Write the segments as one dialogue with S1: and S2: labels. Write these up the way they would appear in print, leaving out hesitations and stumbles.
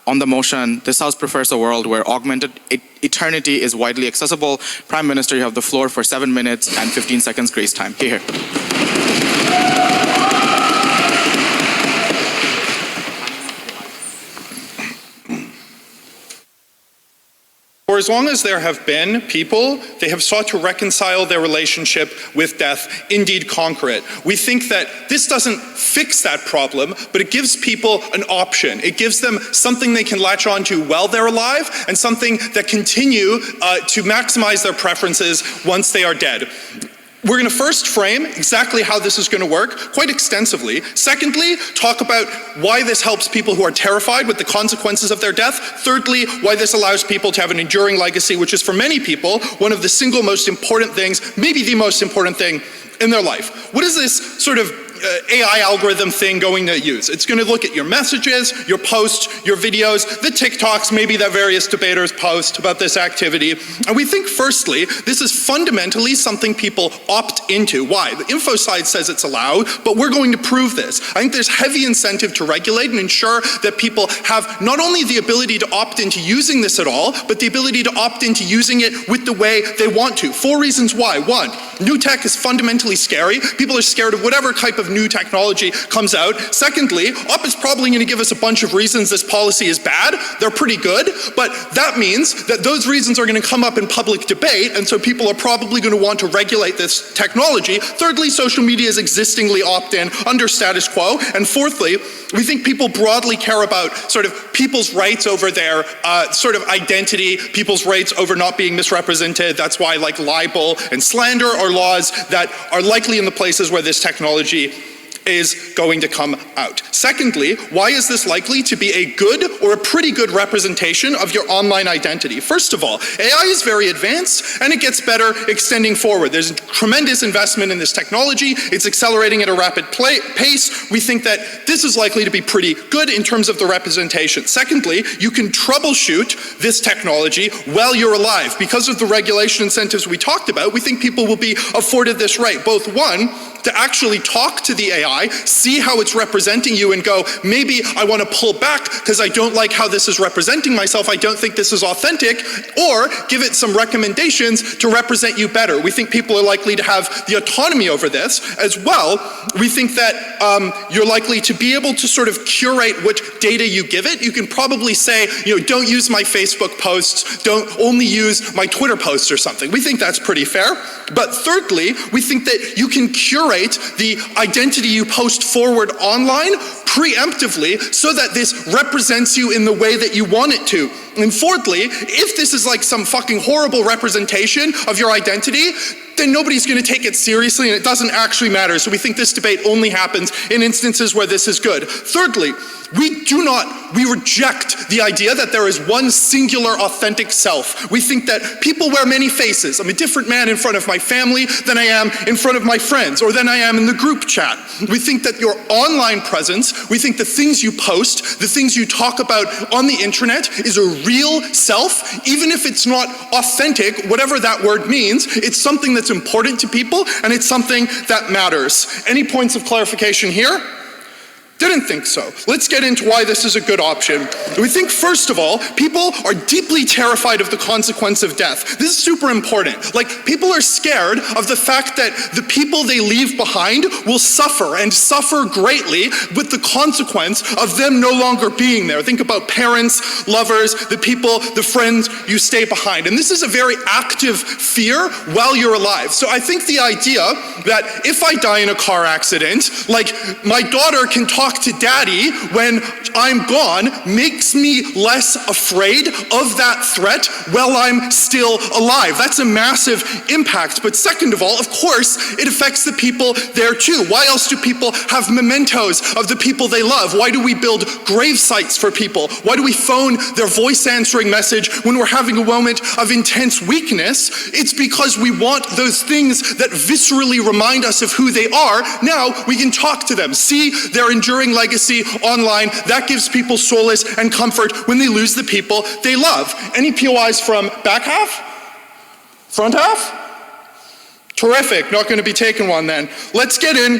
S1: On the motion, this House prefers a world where augmented eternity is widely accessible. Prime Minister, you have the floor for 7 minutes and 15 seconds grace time. Here.
S2: For as long as there have been people, they have sought to reconcile their relationship with death, indeed conquer it. We think that this doesn't fix that problem, but it gives people an option. It gives them something they can latch onto while they're alive, and something that continue to maximize their preferences once they are dead. We're going to first frame exactly how this is going to work quite extensively. Secondly, talk about why this helps people who are terrified with the consequences of their death. Thirdly, why this allows people to have an enduring legacy, which is for many people one of the single most important things, maybe the most important thing in their life. What is this sort of AI algorithm thing going to use? It's going to look at your messages, your posts, your videos, the TikToks maybe that various debaters post about this activity. And we think firstly, this is fundamentally something people opt into. Why? The info side says it's allowed, but we're going to prove this. I think there's heavy incentive to regulate and ensure that people have not only the ability to opt into using this at all, but the ability to opt into using it with the way they want to. 4 reasons why. 1, new tech is fundamentally scary. People are scared of whatever type of new technology comes out. Secondly, Op is probably going to give us a bunch of reasons this policy is bad. They're pretty good, but that means that those reasons are going to come up in public debate, and so people are probably going to want to regulate this technology. Thirdly, social media is existingly opt-in under status quo. And fourthly, we think people broadly care about sort of people's rights over their sort of identity, people's rights over not being misrepresented. That's why like libel and slander are laws that are likely in the places where this technology is going to come out. Secondly, why is this likely to be a good or a pretty good representation of your online identity? First of all, AI is very advanced and it gets better extending forward. There's a tremendous investment in this technology. It's accelerating at a rapid pace. We think that this is likely to be pretty good in terms of the representation. Secondly, you can troubleshoot this technology while you're alive. Because of the regulation incentives we talked about, we think people will be afforded this right. Both, 1, to actually talk to the AI, see how it's representing you and go, maybe I want to pull back because I don't like how this is representing myself, I don't think this is authentic, or give it some recommendations to represent you better. We think people are likely to have the autonomy over this. As well, we think that you're likely to be able to sort of curate what data you give it. You can probably say, you know, don't use my Facebook posts, don't only use my Twitter posts or something. We think that's pretty fair. But thirdly, we think that you can curate the identity you post forward online preemptively so that this represents you in the way that you want it to. And fourthly, if this is like some fucking horrible representation of your identity, then nobody's going to take it seriously and it doesn't actually matter. So we think this debate only happens in instances where this is good. Thirdly, we reject the idea that there is one singular authentic self. We think that people wear many faces. I'm a different man in front of my family than I am in front of my friends or than I am in the group chat. We think that your online presence, we think the things you post, the things you talk about on the internet is a real self, even if it's not authentic, whatever that word means. It's something that's important to people and it's something that matters. Any points of clarification here? Didn't think so. Let's get into why this is a good option. We think, first of all, people are deeply terrified of the consequence of death. This is super important. Like, people are scared of the fact that the people they leave behind will suffer, and suffer greatly with the consequence of them no longer being there. Think about parents, lovers, the people, the friends you stay behind. And this is a very active fear while you're alive. So I think the idea that if I die in a car accident, like, my daughter can talk to daddy when I'm gone makes me less afraid of that threat while I'm still alive. That's a massive impact. But second of all, of course, it affects the people there too. Why else do people have mementos of the people they love? Why do we build grave sites for people? Why do we phone their voice answering message when we're having a moment of intense weakness? It's because we want those things that viscerally remind us of who they are. Now we can talk to them, see their enduring legacy online. That gives people solace and comfort when they lose the people they love. Any POIs from back half? Front half? Terrific, not going to be taking one then. Let's get in.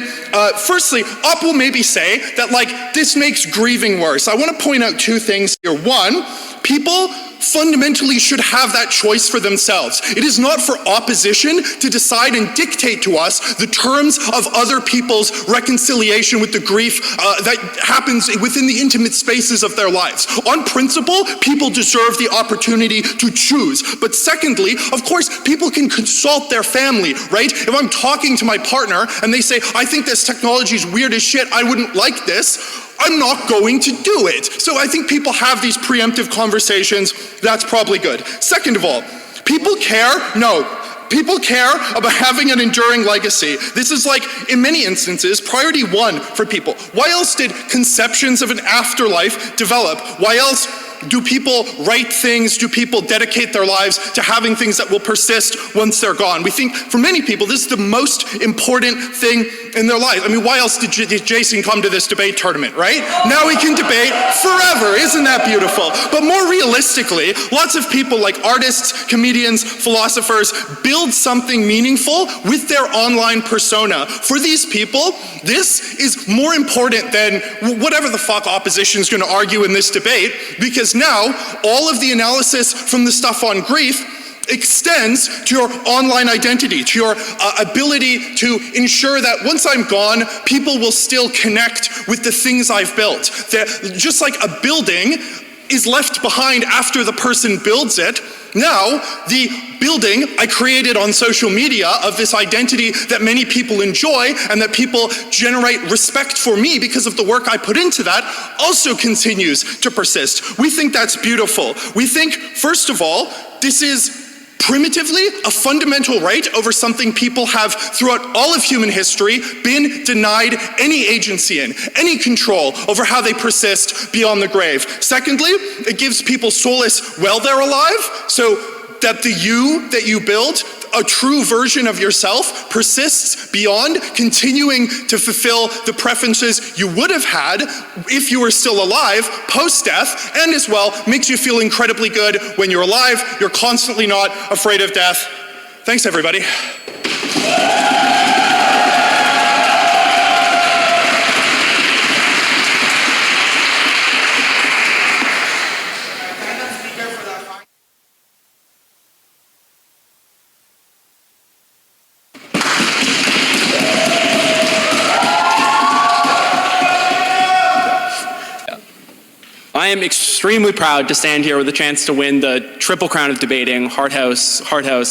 S2: Firstly, Op will maybe say that this makes grieving worse. I want to point out two things here. One, people fundamentally should have that choice for themselves. It is not for opposition to decide and dictate to us the terms of other people's reconciliation with the grief that happens within the intimate spaces of their lives. On principle, people deserve the opportunity to choose. But secondly, of course, people can consult their family, right? If I'm talking to my partner and they say, I think this technology is weird as shit, I wouldn't like this, I'm not going to do it. So I think people have these preemptive conversations. That's probably good. Second of all, people care? No. People care about having an enduring legacy. This is in many instances, priority one for people. Why else did conceptions of an afterlife develop? Why else do people write things? Do people dedicate their lives to having things that will persist once they're gone? We think for many people, this is the most important thing in their life. I mean, why else did Jason come to this debate tournament, right? Now we can debate forever. Isn't that beautiful? But more realistically, lots of people like artists, comedians, philosophers build something meaningful with their online persona. For these people, this is more important than whatever the fuck opposition is going to argue in this debate, because now all of the analysis from the stuff on grief extends to your online identity, to your ability to ensure that once I'm gone, people will still connect with the things I've built. Just like a building is left behind after the person builds it, now the building I created on social media of this identity that many people enjoy and that people generate respect for me because of the work I put into that also continues to persist. We think that's beautiful. We think, first of all, this is primitively a fundamental right over something people have throughout all of human history been denied any agency in, any control over how they persist beyond the grave. Secondly, it gives people solace while they're alive, so that the you that you built, a true version of yourself, persists beyond, continuing to fulfill the preferences you would have had if you were still alive post-death, and as well makes you feel incredibly good when you're alive. You're constantly not afraid of death. Thanks, everybody.
S3: I am extremely proud to stand here with a chance to win the triple crown of debating, Hart House,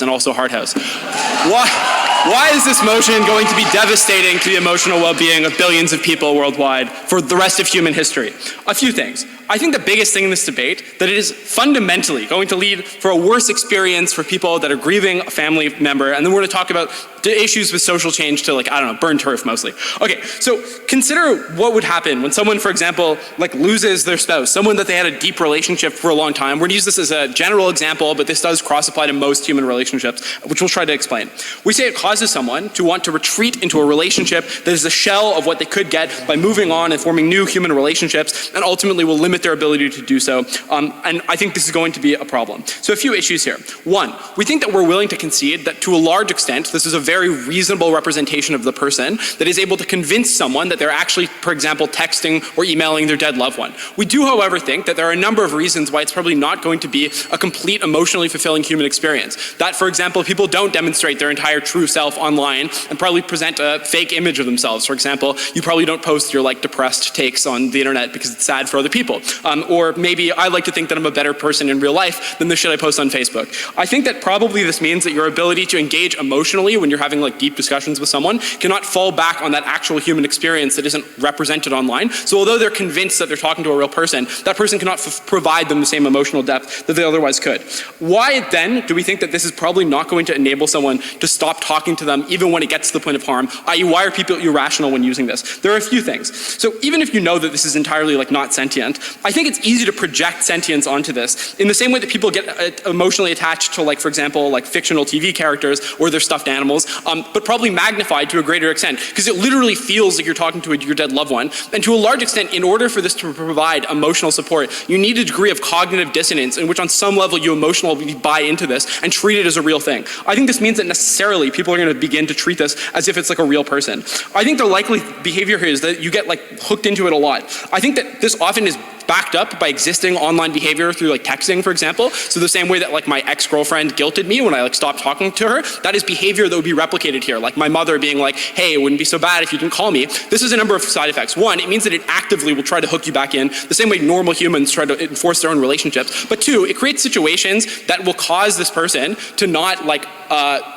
S3: and also Hart House. Why is this motion going to be devastating to the emotional well-being of billions of people worldwide for the rest of human history? A few things. I think the biggest thing in this debate, that it is fundamentally going to lead for a worse experience for people that are grieving a family member, and then we're going to talk about the issues with social change to burn turf mostly. Okay, so consider what would happen when someone, for example, loses their spouse, someone that they had a deep relationship for a long time. We're going to use this as a general example, but this does cross-apply to most human relationships, which we'll try to explain. We say it causes someone to want to retreat into a relationship that is a shell of what they could get by moving on and forming new human relationships, and ultimately will limit their ability to do so. And I think this is going to be a problem. So a few issues here. One, we think that we're willing to concede that to a large extent, this is a very reasonable representation of the person that is able to convince someone that they're actually, for example, texting or emailing their dead loved one. We do, however, think that there are a number of reasons why it's probably not going to be a complete emotionally fulfilling human experience. That, for example, people don't demonstrate their entire true self online and probably present a fake image of themselves. For example, you probably don't post your depressed takes on the internet because it's sad for other people. Or maybe I like to think that I'm a better person in real life than the shit I post on Facebook. I think that probably this means that your ability to engage emotionally when you're having deep discussions with someone cannot fall back on that actual human experience that isn't represented online. So although they're convinced that they're talking to a real person, that person cannot provide them the same emotional depth that they otherwise could. Why then do we think that this is probably not going to enable someone to stop talking to them even when it gets to the point of harm? I.e., why are people irrational when using this? There are a few things. So even if you know that this is entirely not sentient, I think it's easy to project sentience onto this in the same way that people get emotionally attached to, like, for example, like fictional TV characters or their stuffed animals, but probably magnified to a greater extent, because it literally feels like you're talking to your dead loved one. And to a large extent, in order for this to provide emotional support, you need a degree of cognitive dissonance in which on some level you emotionally buy into this and treat it as a real thing. I think this means that necessarily people are going to begin to treat this as if it's like a real person. I think the likely behavior here is that you get like hooked into it a lot. I think that this often is backed up by existing online behavior through like texting, for example. So the same way that like my ex-girlfriend guilted me when I like stopped talking to her, that is behavior that would be replicated here. Like my mother being like, hey, it wouldn't be so bad if you didn't call me. This has a number of side effects. One, it means that it actively will try to hook you back in, the same way normal humans try to enforce their own relationships. But two, it creates situations that will cause this person to not like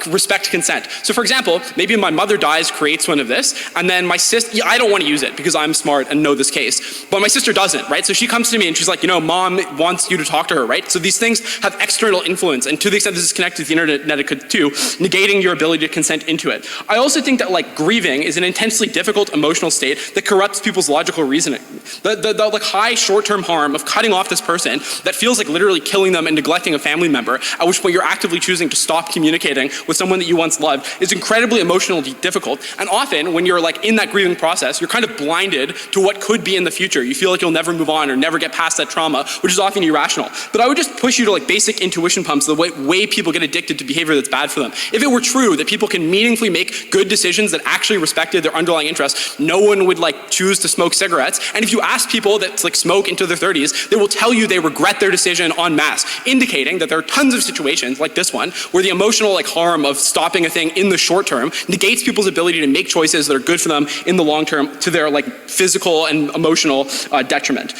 S3: respect consent. So for example, maybe my mother dies, creates one of this, and then my sister, I don't want to use it because I'm smart and know this case, but my sister doesn't, right? So she comes to me and she's like, you know, mom wants you to talk to her, right? So these things have external influence, and to the extent this is connected to the internet, it could too, negating your ability to consent into it. I also think that like grieving is an intensely difficult emotional state that corrupts people's logical reasoning. The like high short-term harm of cutting off this person that feels like literally killing them and neglecting a family member, at which point you're actively choosing to stop communicating with someone that you once loved, is incredibly emotionally difficult. And often when you're like in that grieving process, you're kind of blinded to what could be in the future. You feel like you'll never move on or never get past that trauma, which is often irrational. But I would just push you to like basic intuition pumps, the way people get addicted to behavior that's bad for them. If it were true that people can meaningfully make good decisions that actually respected their underlying interests, no one would like choose to smoke cigarettes. And if you ask people that like smoke into their 30s, they will tell you they regret their decision en masse, indicating that there are tons of situations like this one where the emotional like harm of stopping a thing in the short term negates people's ability to make choices that are good for them in the long term to their like physical and emotional detriment.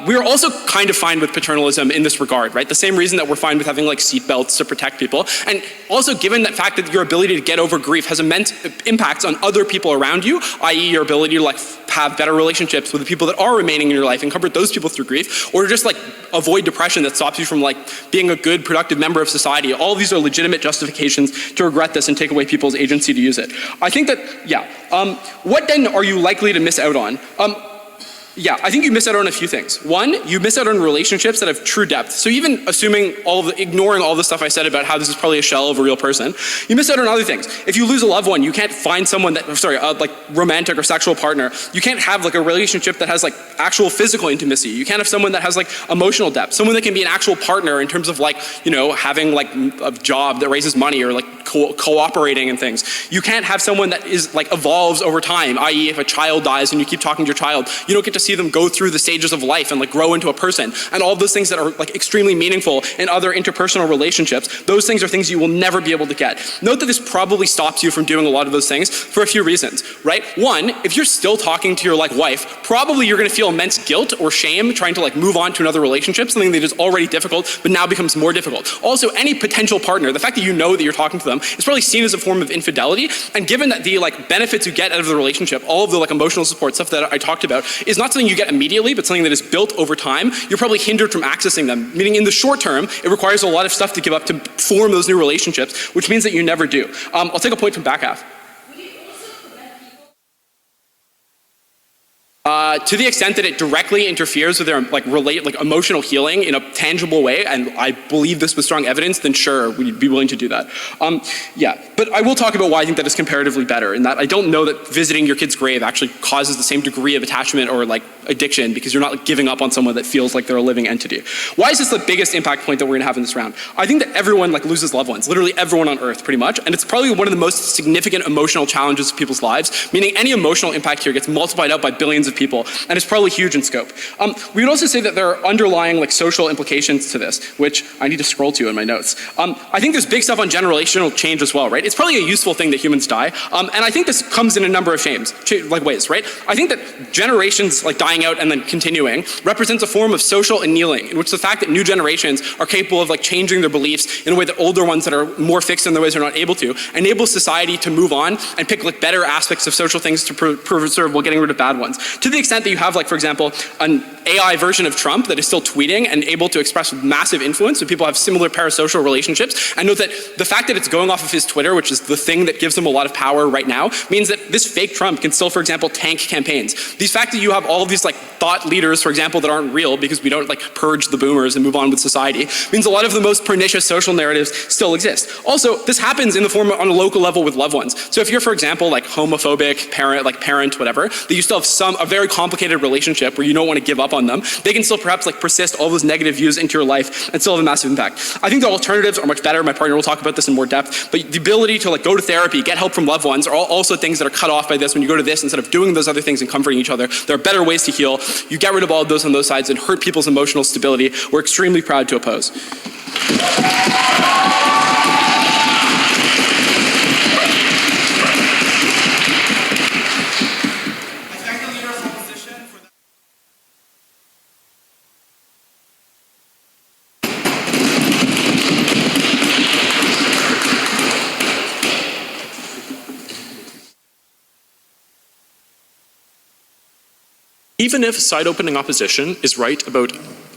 S3: We are also kind of fine with paternalism in this regard, right? The same reason that we're fine with having like seatbelts to protect people. And also given that fact that your ability to get over grief has immense impacts on other people around you, i.e. your ability to like have better relationships with the people that are remaining in your life and comfort those people through grief, or just like avoid depression that stops you from like being a good, productive member of society. All of these are legitimate justifications to regret this and take away people's agency to use it. I think that, yeah. What then are you likely to miss out on? Yeah, I think you miss out on a few things. One, you miss out on relationships that have true depth. So even assuming ignoring all the stuff I said about how this is probably a shell of a real person, you miss out on other things. If you lose a loved one, you can't find someone that, like romantic or sexual partner. You can't have like a relationship that has like actual physical intimacy. You can't have someone that has like emotional depth. Someone that can be an actual partner in terms of like, you know, having like a job that raises money or like cooperating and things. You can't have someone that is like evolves over time, i.e. if a child dies and you keep talking to your child, you don't get to see them go through the stages of life and like grow into a person, and all those things that are like extremely meaningful in other interpersonal relationships. Those things are things you will never be able to get. Note that this probably stops you from doing a lot of those things for a few reasons, right? One, if you're still talking to your like wife, probably you're going to feel immense guilt or shame trying to like move on to another relationship, something that is already difficult but now becomes more difficult. Also, any potential partner, the fact that you know that you're talking to them is probably seen as a form of infidelity, and given that the like benefits you get out of the relationship, all of the like emotional support stuff that I talked about, is not something you get immediately, but something that is built over time, you're probably hindered from accessing them. Meaning in the short term, it requires a lot of stuff to give up to form those new relationships, which means that you never do. I'll take a point from back half. To the extent that it directly interferes with their like emotional healing in a tangible way, and I believe this with strong evidence, then sure, we'd be willing to do that. Yeah, but I will talk about why I think that is comparatively better, in that I don't know that visiting your kid's grave actually causes the same degree of attachment or like addiction, because you're not like giving up on someone that feels like they're a living entity. Why is this the biggest impact point that we're gonna have in this round? I think that everyone like loses loved ones, literally everyone on earth pretty much, and it's probably one of the most significant emotional challenges of people's lives, meaning any emotional impact here gets multiplied out by billions of people, and it's probably huge in scope. We would also say that there are underlying like social implications to this, which I need to scroll to in my notes. I think there's big stuff on generational change as well, right? It's probably a useful thing that humans die, and I think this comes in a number of ways, right? I think that generations like dying out and then continuing represents a form of social annealing, in which the fact that new generations are capable of like changing their beliefs in a way that older ones that are more fixed in their ways are not able to, enables society to move on and pick like better aspects of social things to preserve while getting rid of bad ones. To the extent that you have, like, for example, an AI version of Trump that is still tweeting and able to express massive influence, so people have similar parasocial relationships, and note that the fact that it's going off of his Twitter, which is the thing that gives him a lot of power right now, means that this fake Trump can still, for example, tank campaigns. The fact that you have all of these, like, thought leaders, for example, that aren't real because we don't, like, purge the boomers and move on with society, means a lot of the most pernicious social narratives still exist. Also, this happens in the form of, on a local level with loved ones. So if you're, for example, like homophobic, parent, whatever, that you still have a very complicated relationship where you don't want to give up on them, they can still perhaps like persist all those negative views into your life and still have a massive impact. I think the alternatives are much better. My partner will talk about this in more depth, but the ability to like go to therapy, get help from loved ones are also things that are cut off by this. When you go to this, instead of doing those other things and comforting each other, there are better ways to heal. You get rid of all of those on those sides and hurt people's emotional stability. We're extremely proud to oppose.
S4: Even if side-opening opposition is right about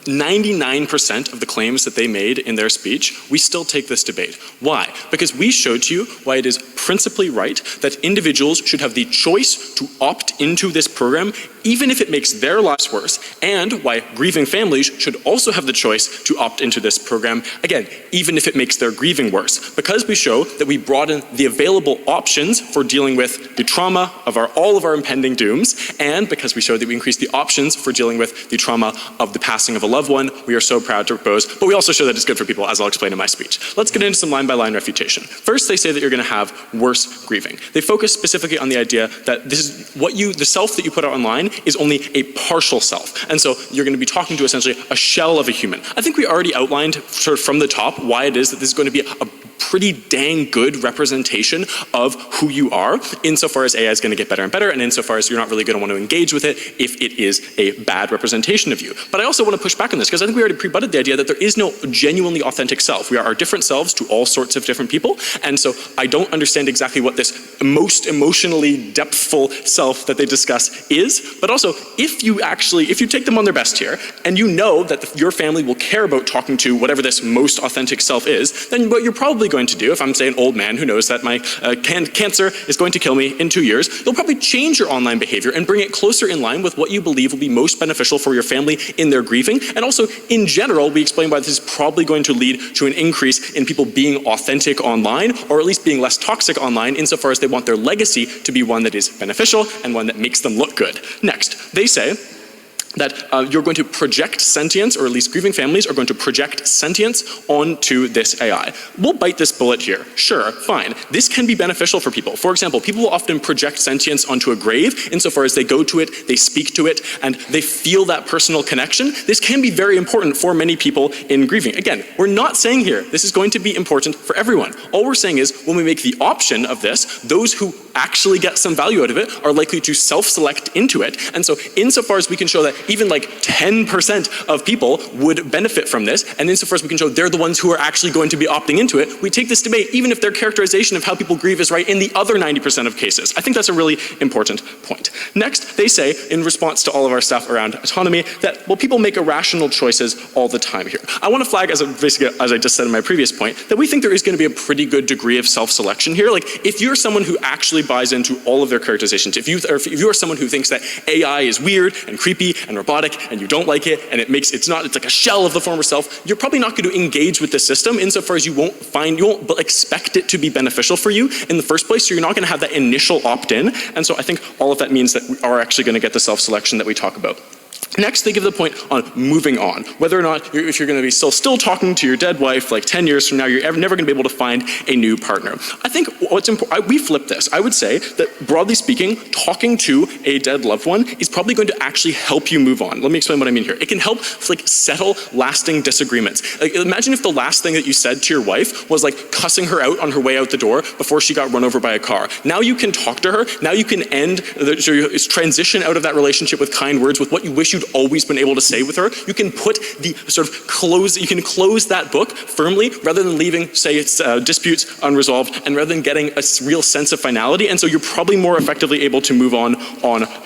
S4: 99% of the claims that they made in their speech, we still take this debate. Why? Because we showed to you why it is principally right that individuals should have the choice to opt into this program, even if it makes their lives worse, and why grieving families should also have the choice to opt into this program, again, even if it makes their grieving worse. Because we show that we broaden the available options for dealing with the trauma of all of our impending dooms, and because we show that we increase the options for dealing with the trauma of the passing of a loved one, we are so proud to propose, but we also show that it's good for people, as I'll explain in my speech. Let's get into some line-by-line refutation. First, they say that you're going to have worse grieving. They focus specifically on the idea that this is the self that you put out online is only a partial self, and so you're going to be talking to essentially a shell of a human. I think we already outlined sort of from the top why it is that this is going to be a pretty dang good representation of who you are, insofar as AI is going to get better and better, and insofar as you're not really going to want to engage with it if it is a bad representation of you. But I also want to push back on this, because I think we already pre-butted the idea that there is no genuinely authentic self. We are our different selves to all sorts of different people, and so I don't understand exactly what this most emotionally depthful self that they discuss is, but also if you take them on their best here, and you know that your family will care about talking to whatever this most authentic self is, then what you're probably going to do, if I'm, say, an old man who knows that my cancer is going to kill me in 2 years, you'll probably change your online behavior and bring it closer in line with what you believe will be most beneficial for your family in their grieving. And also, in general, we explain why this is probably going to lead to an increase in people being authentic online, or at least being less toxic online, insofar as they want their legacy to be one that is beneficial and one that makes them look good. Next, they say that you're going to project sentience, or at least grieving families are going to project sentience onto this AI. We'll bite this bullet here. Sure, fine. This can be beneficial for people. For example, people will often project sentience onto a grave insofar as they go to it, they speak to it, and they feel that personal connection. This can be very important for many people in grieving. Again, we're not saying here this is going to be important for everyone. All we're saying is when we make the option of this, those who actually get some value out of it are likely to self-select into it. And so insofar as we can show that even like 10% of people would benefit from this, and insofar as we can show they're the ones who are actually going to be opting into it, we take this debate even if their characterization of how people grieve is right in the other 90% of cases. I think that's a really important point. Next, they say, in response to all of our stuff around autonomy, that, well, people make irrational choices all the time here. I want to flag, as I just said in my previous point, that we think there is going to be a pretty good degree of self-selection here. Like, if you're someone who actually buys into all of their characterizations, if you are someone who thinks that AI is weird and creepy and robotic and you don't like it and it's like a shell of the former self, you're probably not going to engage with the system insofar as you won't expect it to be beneficial for you in the first place, so you're not going to have that initial opt-in. And so I think all of that means that we are actually going to get the self-selection that we talk about. Next, they give the point on moving on. Whether or not, if you're going to be still talking to your dead wife like 10 years from now, you're never going to be able to find a new partner. I think what's important, we flip this. I would say that broadly speaking, talking to a dead loved one is probably going to actually help you move on. Let me explain what I mean here. It can help settle lasting disagreements. Like, imagine if the last thing that you said to your wife was like cussing her out on her way out the door before she got run over by a car. Now you can talk to her. Now you can transition out of that relationship with kind words with what you wish you'd should always been able to say with her, you can put the sort of close that book firmly rather than leaving, say, its disputes unresolved, and rather than getting a real sense of finality. And so you're probably more effectively able to move on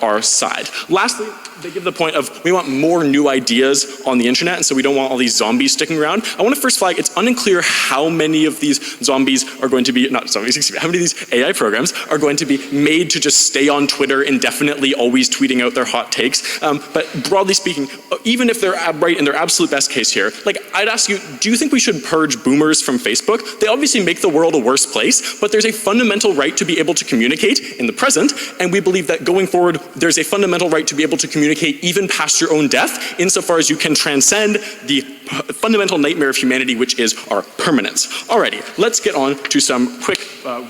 S4: our side. Lastly, they give the point of we want more new ideas on the internet, and so we don't want all these zombies sticking around. I want to first flag it's unclear how many of these zombies are going to be, not zombies, excuse me, how many of these AI programs are going to be made to just stay on Twitter indefinitely, always tweeting out their hot takes. But broadly speaking, even if they're right in their absolute best case here, like I'd ask you, do you think we should purge boomers from Facebook? They obviously make the world a worse place, but there's a fundamental right to be able to communicate in the present, and we believe that going forward, there's a fundamental right to be able to communicate even past your own death, insofar as you can transcend the fundamental nightmare of humanity, which is our permanence. Alrighty, let's get on to some quick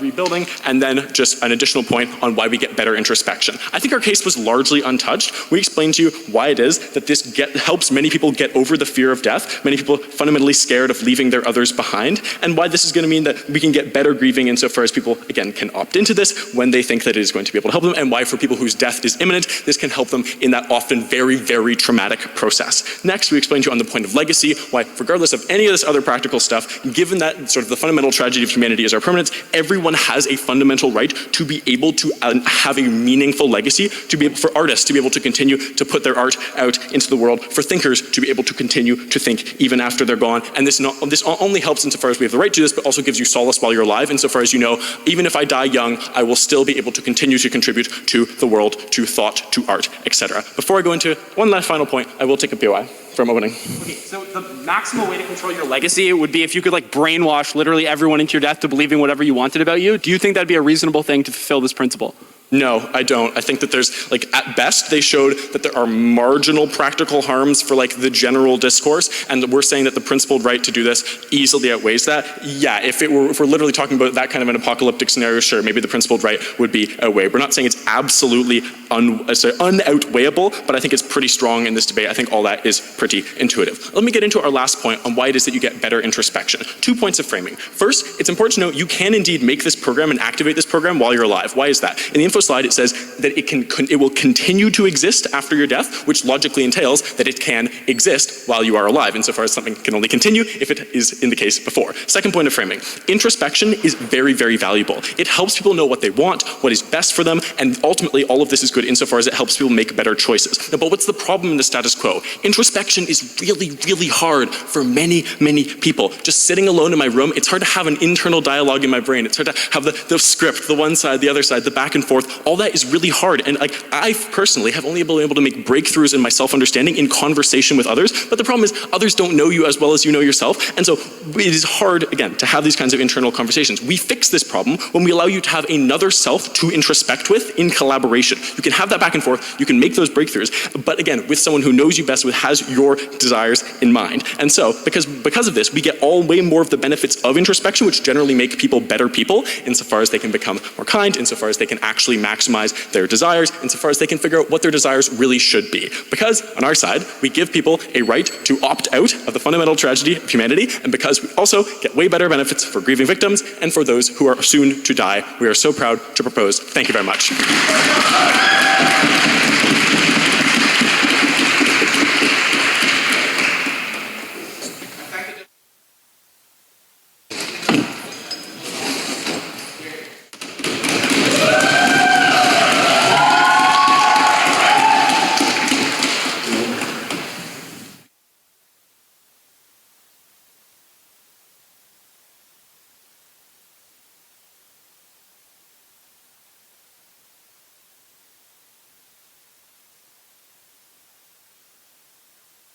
S4: rebuilding, and then just an additional point on why we get better introspection. I think our case was largely untouched. We explained to you why it is that this helps many people get over the fear of death, many people fundamentally scared of leaving their others behind, and why this is going to mean that we can get better grieving insofar as people, again, can opt into this when they think that it is going to be able to help them, and why for people whose death is imminent, this can help them in that often very, very traumatic process. Next, we explained to you on the point of legacy, why regardless of any of this other practical stuff, given that sort of the fundamental tragedy of humanity is our permanence, everyone has a fundamental right to be able to have a meaningful legacy, to be able, for artists to be able to continue to put their art out into the world, for thinkers to be able to continue to think even after they're gone. And this only helps insofar as we have the right to this, but also gives you solace while you're alive, insofar as you know, even if I die young, I will still be able to continue to contribute to the world, to thought, to art, etc. Before I go into one last final point, I will take a POI from opening.
S3: Okay, so the maximal way to control your legacy would be if you could like brainwash literally everyone into your death to believing whatever you wanted about you. Do you think that'd be a reasonable thing to fulfill this principle?
S4: No, I don't. I think that there's, like, at best, they showed that there are marginal practical harms for, like, the general discourse, and we're saying that the principled right to do this easily outweighs that. Yeah, if we're literally talking about that kind of an apocalyptic scenario, sure, maybe the principled right would be outweighed. We're not saying it's absolutely unoutweighable, but I think it's pretty strong in this debate. I think all that is pretty intuitive. Let me get into our last point on why it is that you get better introspection. 2 points of framing. First, it's important to know you can indeed make this program and activate this program while you're alive. Why is that? In the info slide, it says that it will continue to exist after your death, which logically entails that it can exist while you are alive, insofar as something can only continue if it is in the case before. Second point of framing. Introspection is very, very valuable. It helps people know what they want, what is best for them, and ultimately all of this is good insofar as it helps people make better choices. Now, but what's the problem in the status quo? Introspection is really, really hard for many, many people. Just sitting alone in my room, it's hard to have an internal dialogue in my brain. It's hard to have the script, the one side, the other side, the back and forth. All that is really hard, and like I personally have only been able to make breakthroughs in my self-understanding in conversation with others, but the problem is others don't know you as well as you know yourself, and so it is hard, again, to have these kinds of internal conversations. We fix this problem when we allow you to have another self to introspect with in collaboration. You can have that back and forth, you can make those breakthroughs, but again, with someone who knows you best, who has your desires in mind. And so, because of this, we get way more of the benefits of introspection, which generally make people better people, insofar as they can become more kind, insofar as they can actually maximize their desires, insofar as they can figure out what their desires really should be. Because, on our side, we give people a right to opt out of the fundamental tragedy of humanity, and because we also get way better benefits for grieving victims and for those who are soon to die, we are so proud to propose. Thank you very much.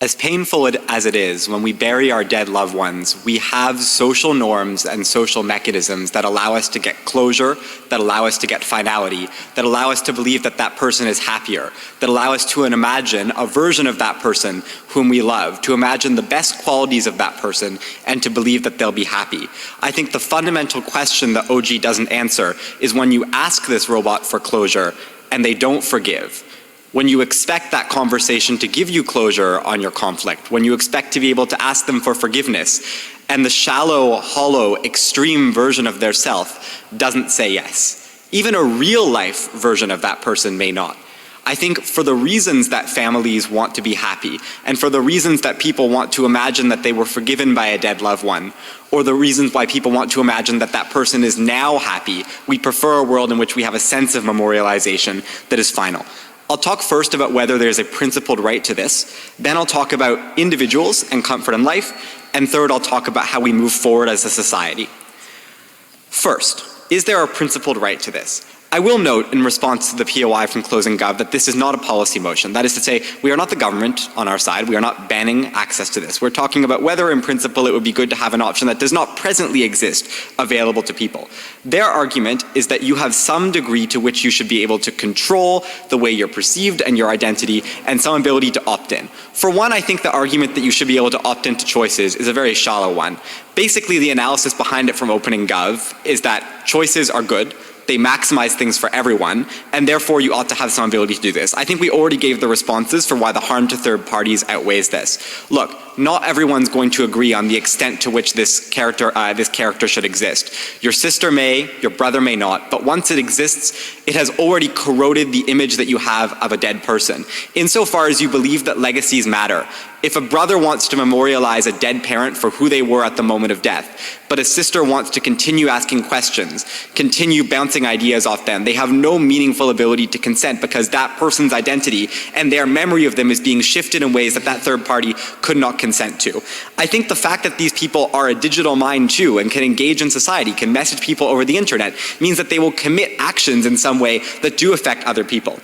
S5: As painful as it is, when we bury our dead loved ones, we have social norms and social mechanisms that allow us to get closure, that allow us to get finality, that allow us to believe that that person is happier, that allow us to imagine a version of that person whom we love, to imagine the best qualities of that person, and to believe that they'll be happy. I think the fundamental question that OG doesn't answer is when you ask this robot for closure and they don't forgive. When you expect that conversation to give you closure on your conflict, when you expect to be able to ask them for forgiveness, and the shallow, hollow, extreme version of their self doesn't say yes. Even a real life version of that person may not. I think for the reasons that families want to be happy, and for the reasons that people want to imagine that they were forgiven by a dead loved one, or the reasons why people want to imagine that that person is now happy, we prefer a world in which we have a sense of memorialization that is final. I'll talk first about whether there's a principled right to this, then I'll talk about individuals and comfort in life, and third I'll talk about how we move forward as a society. First, is there a principled right to this? I will note in response to the POI from Closing Gov that this is not a policy motion. That is to say, we are not the government on our side. We are not banning access to this. We're talking about whether in principle it would be good to have an option that does not presently exist available to people. Their argument is that you have some degree to which you should be able to control the way you're perceived and your identity and some ability to opt in. For one, I think the argument that you should be able to opt into choices is a very shallow one. Basically, the analysis behind it from Opening Gov is that choices are good. They maximize things for everyone, and therefore you ought to have some ability to do this. I think we already gave the responses for why the harm to third parties outweighs this. Look, not everyone's going to agree on the extent to which this character should exist. Your sister may, your brother may not, but once it exists, it has already corroded the image that you have of a dead person. Insofar as you believe that legacies matter, if a brother wants to memorialize a dead parent for who they were at the moment of death, but a sister wants to continue asking questions, continue bouncing ideas off them, they have no meaningful ability to consent because that person's identity and their memory of them is being shifted in ways that that third party could not consent to. I think the fact that these people are a digital mind too and can engage in society, can message people over the internet, means that they will commit actions in some way that do affect other people.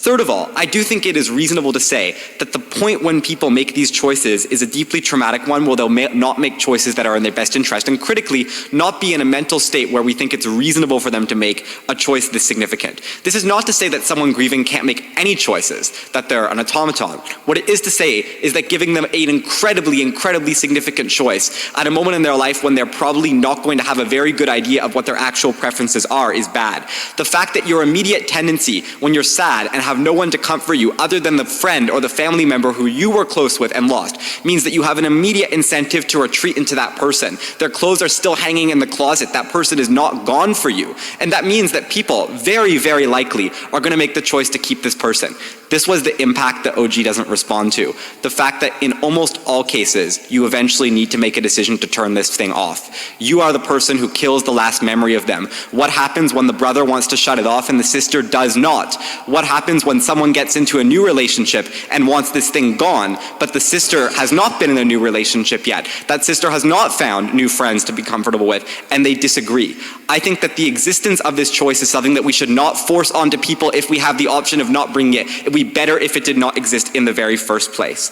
S5: Third of all, I do think it is reasonable to say that the point when people make these choices is a deeply traumatic one where they'll not make choices that are in their best interest and critically not be in a mental state where we think it's reasonable for them to make a choice this significant. This is not to say that someone grieving can't make any choices, that they're an automaton. What it is to say is that giving them an incredibly significant choice at a moment in their life when they're probably not going to have a very good idea of what their actual preferences are is bad. The fact that your immediate tendency when you're sad and have no one to comfort you other than the friend or the family member who you were close with and lost means that you have an immediate incentive to retreat into that person. Their clothes are still hanging in the closet. That person is not gone for you. And that means that people very, very likely are going to make the choice to keep this person. This was the impact that OG doesn't respond to. The fact that in almost all cases, you eventually need to make a decision to turn this thing off. You are the person who kills the last memory of them. What happens when the brother wants to shut it off and the sister does not? What happens when someone gets into a new relationship and wants this thing gone, but the sister has not been in a new relationship yet? That sister has not found new friends to be comfortable with, and they disagree. I think that the existence of this choice is something that we should not force onto people if we have the option of not bringing it. It would be better if it did not exist in the very first place.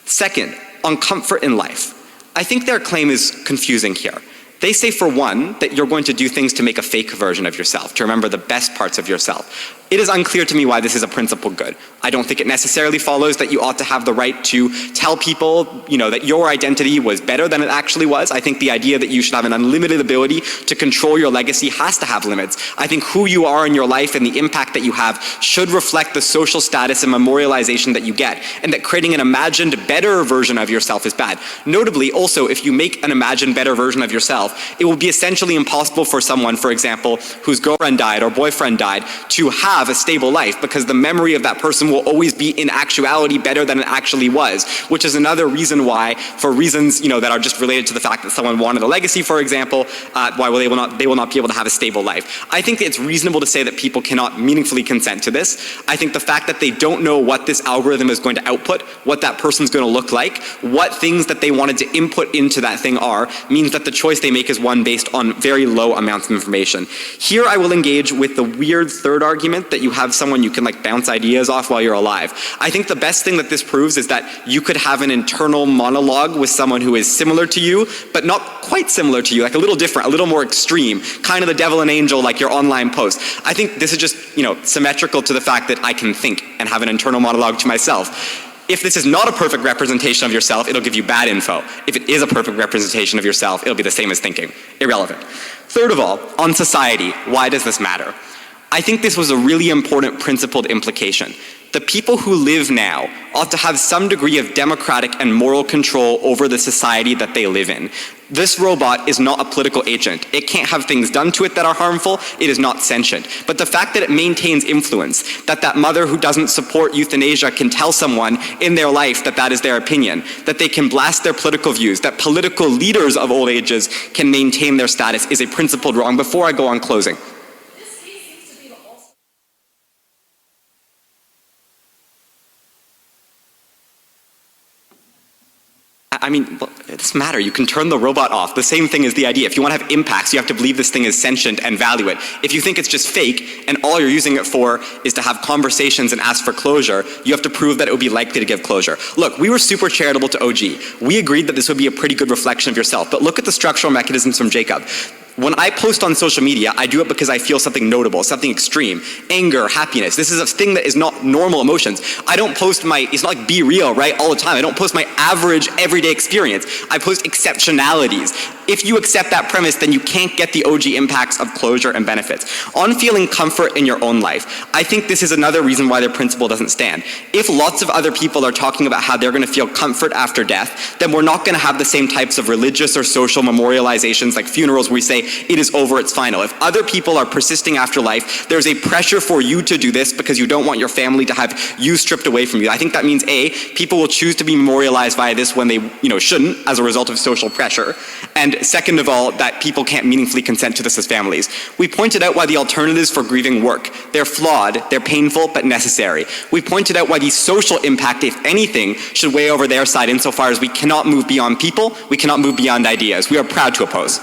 S5: Second, on comfort in life. I think their claim is confusing here. They say, for one, that you're going to do things to make a fake version of yourself, to remember the best parts of yourself. It is unclear to me why this is a principled good. I don't think it necessarily follows that you ought to have the right to tell people, that your identity was better than it actually was. I think the idea that you should have an unlimited ability to control your legacy has to have limits. I think who you are in your life and the impact that you have should reflect the social status and memorialization that you get, and that creating an imagined better version of yourself is bad. Notably, also, if you make an imagined better version of yourself, it will be essentially impossible for someone, for example, whose girlfriend died or boyfriend died, to have a stable life, because the memory of that person will always be in actuality better than it actually was, which is another reason why, for reasons that are just related to the fact that someone wanted a legacy, for example, why they will not be able to have a stable life. I think it's reasonable to say that people cannot meaningfully consent to this. I think the fact that they don't know what this algorithm is going to output, what that person's going to look like, what things that they wanted to input into that thing are, means that the choice they make is one based on very low amounts of information. Here I will engage with the weird third argument that you have someone you can bounce ideas off while you're alive. I think the best thing that this proves is that you could have an internal monologue with someone who is similar to you, but not quite similar to you, a little different, a little more extreme, kind of the devil and angel like your online post. I think this is just, symmetrical to the fact that I can think and have an internal monologue to myself. If this is not a perfect representation of yourself, it'll give you bad info. If it is a perfect representation of yourself, it'll be the same as thinking. Irrelevant. Third of all, on society, why does this matter? I think this was a really important principled implication. The people who live now ought to have some degree of democratic and moral control over the society that they live in. This robot is not a political agent. It can't have things done to it that are harmful. It is not sentient. But the fact that it maintains influence, that mother who doesn't support euthanasia can tell someone in their life that that is their opinion, that they can blast their political views, that political leaders of old ages can maintain their status is a principled wrong. Before I go on closing, I mean, it doesn't matter. You can turn the robot off. The same thing is the idea. If you want to have impacts, you have to believe this thing is sentient and value it. If you think it's just fake and all you're using it for is to have conversations and ask for closure, you have to prove that it would be likely to give closure. Look, we were super charitable to OG. We agreed that this would be a pretty good reflection of yourself. But look at the structural mechanisms from Jacob. When I post on social media, I do it because I feel something notable, something extreme. Anger, happiness. This is a thing that is not normal emotions. I don't post it's not like be real, right, all the time. I don't post my average, everyday experience. I post exceptionalities. If you accept that premise, then you can't get the OG impacts of closure and benefits. On feeling comfort in your own life, I think this is another reason why their principle doesn't stand. If lots of other people are talking about how they're going to feel comfort after death, then we're not going to have the same types of religious or social memorializations like funerals where we say, it is over, it's final. If other people are persisting after life, there's a pressure for you to do this because you don't want your family to have you stripped away from you. I think that means A, people will choose to be memorialized via this when they shouldn't as a result of social pressure. And second of all, that people can't meaningfully consent to this as families. We pointed out why the alternatives for grieving work. They're flawed, they're painful, but necessary. We pointed out why the social impact, if anything, should weigh over their side insofar as we cannot move beyond people, we cannot move beyond ideas. We are proud to oppose.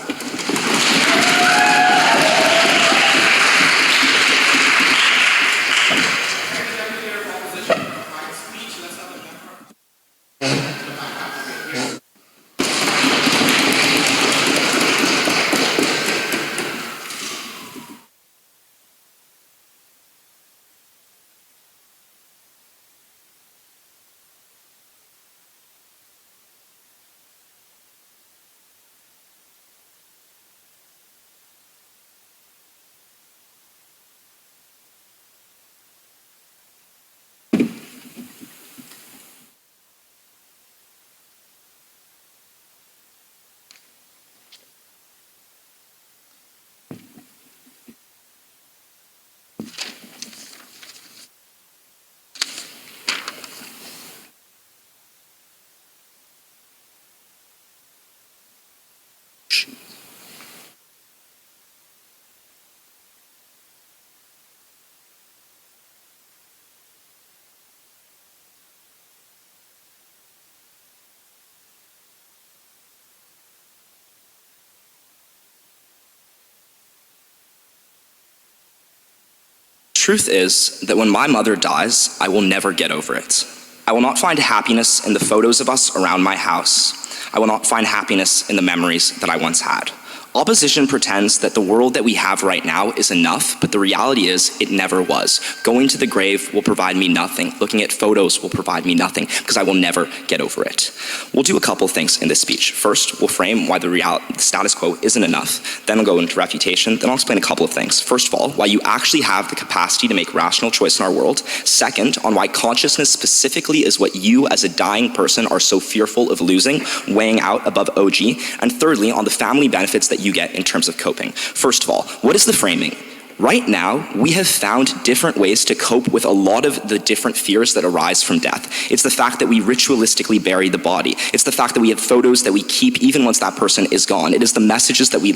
S6: Truth is that when my mother dies, I will never get over it. I will not find happiness in the photos of us around my house. I will not find happiness in the memories that I once had. Opposition pretends that the world that we have right now is enough, but the reality is it never was. Going to the grave will provide me nothing. Looking at photos will provide me nothing, because I will never get over it. We'll do a couple things in this speech. First, we'll frame why the status quo isn't enough. Then I'll go into refutation. Then I'll explain a couple of things. First of all, why you actually have the capacity to make rational choice in our world. Second, on why consciousness specifically is what you as a dying person are so fearful of losing, weighing out above OG. And thirdly, on the family benefits that you get in terms of coping. First of all, what is the framing? Right now, we have found different ways to cope with a lot of the different fears that arise from death. It's the fact that we ritualistically bury the body. It's the fact that we have photos that we keep even once that person is gone. It is the messages that we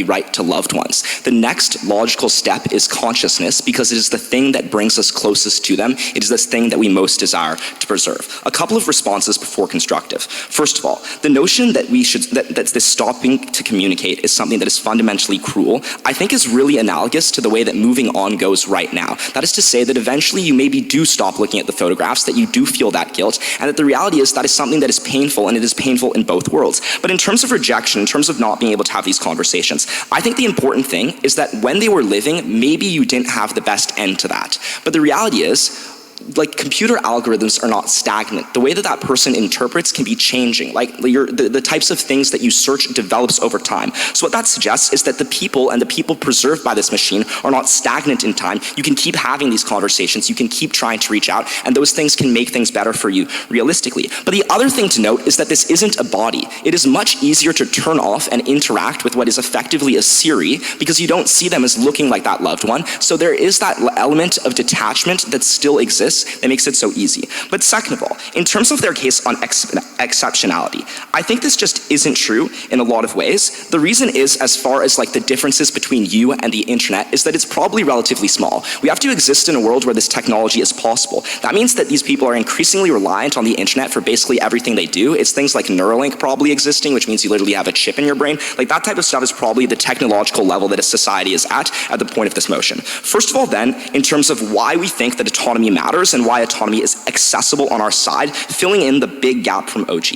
S6: write to loved ones. The next logical step is consciousness, because it is the thing that brings us closest to them. It is this thing that we most desire to preserve. A couple of responses before constructive. First of all, the notion that that this stopping to communicate is something that is fundamentally cruel, I think is really analogous to the way that moving on goes right now. That is to say that eventually you maybe do stop looking at the photographs, that you do feel that guilt, and that the reality is that is something that is painful, and it is painful in both worlds. But in terms of rejection, in terms of not being able to have these conversations, I think the important thing is that when they were living, maybe you didn't have the best end to that. But the reality is, like computer algorithms are not stagnant. The way that that person interprets can be changing. Like the types of things that you search develops over time. So what that suggests is that the people and the people preserved by this machine are not stagnant in time. You can keep having these conversations. You can keep trying to reach out, and those things can make things better for you realistically. But the other thing to note is that this isn't a body. It is much easier to turn off and interact with what is effectively a Siri because you don't see them as looking like that loved one. So there is that element of detachment that still exists that makes it so easy. But second of all, in terms of their case on exceptionality, I think this just isn't true in a lot of ways. The reason is, as far as like the differences between you and the internet, is that it's probably relatively small. We have to exist in a world where this technology is possible. That means that these people are increasingly reliant on the internet for basically everything they do. It's things like Neuralink probably existing, which means you literally have a chip in your brain. Like that type of stuff is probably the technological level that a society is at the point of this motion. First of all then, in terms of why we think that autonomy matters and why autonomy is accessible on our side, filling in the big gap from OG.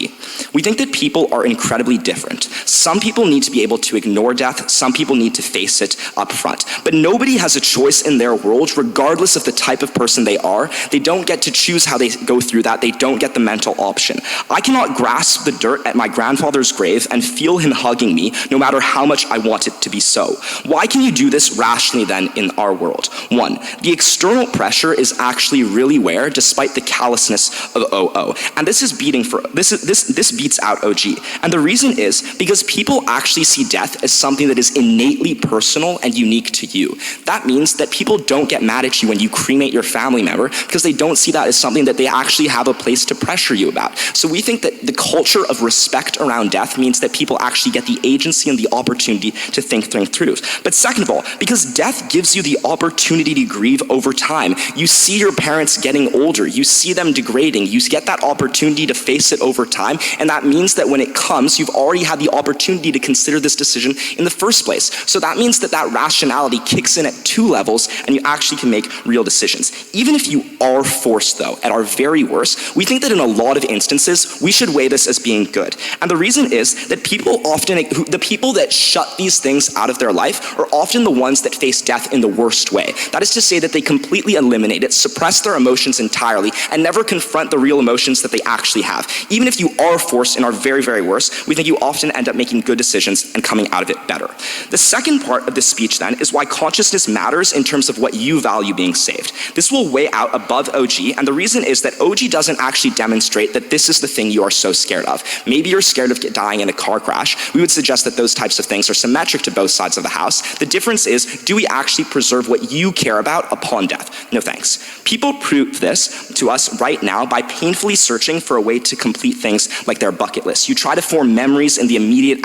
S6: We think that people are incredibly different. Some people need to be able to ignore death, some people need to face it up front. But nobody has a choice in their world, regardless of the type of person they are. They don't get to choose how they go through that, they don't get the mental option. I cannot grasp the dirt at my grandfather's grave and feel him hugging me, no matter how much I want it to be so. Why can you do this rationally then in our world? One, the external pressure is actually really rare despite the callousness of OO. And this beats out OG. And the reason is because people actually see death as something that is innately personal and unique to you. That means that people don't get mad at you when you cremate your family member because they don't see that as something that they actually have a place to pressure you about. So we think that the culture of respect around death means that people actually get the agency and the opportunity to think things through. But second of all, because death gives you the opportunity to grieve over time. You see your parents getting older, you see them degrading, you get that opportunity to face it over time, and that means that when it comes, you've already had the opportunity to consider this decision in the first place. So that means that that rationality kicks in at two levels, and you actually can make real decisions. Even if you are forced though, at our very worst, we think that in a lot of instances, we should weigh this as being good. And the reason is that the people that shut these things out of their life are often the ones that face death in the worst way. That is to say that they completely eliminate it, suppress their emotions entirely, and never confront the real emotions that they actually have. Even if you are forced in our very, very worst, we think you often end up making good decisions and coming out of it better. The second part of this speech then is why consciousness matters in terms of what you value being saved. This will weigh out above OG, and the reason is that OG doesn't actually demonstrate that this is the thing you are so scared of. Maybe you're scared of dying in a car crash. We would suggest that those types of things are symmetric to both sides of the house. The difference is, do we actually preserve what you care about upon death? No thanks. People prove this to us right now by painfully searching for a way to complete things like their bucket list. You try to form memories in the immediate,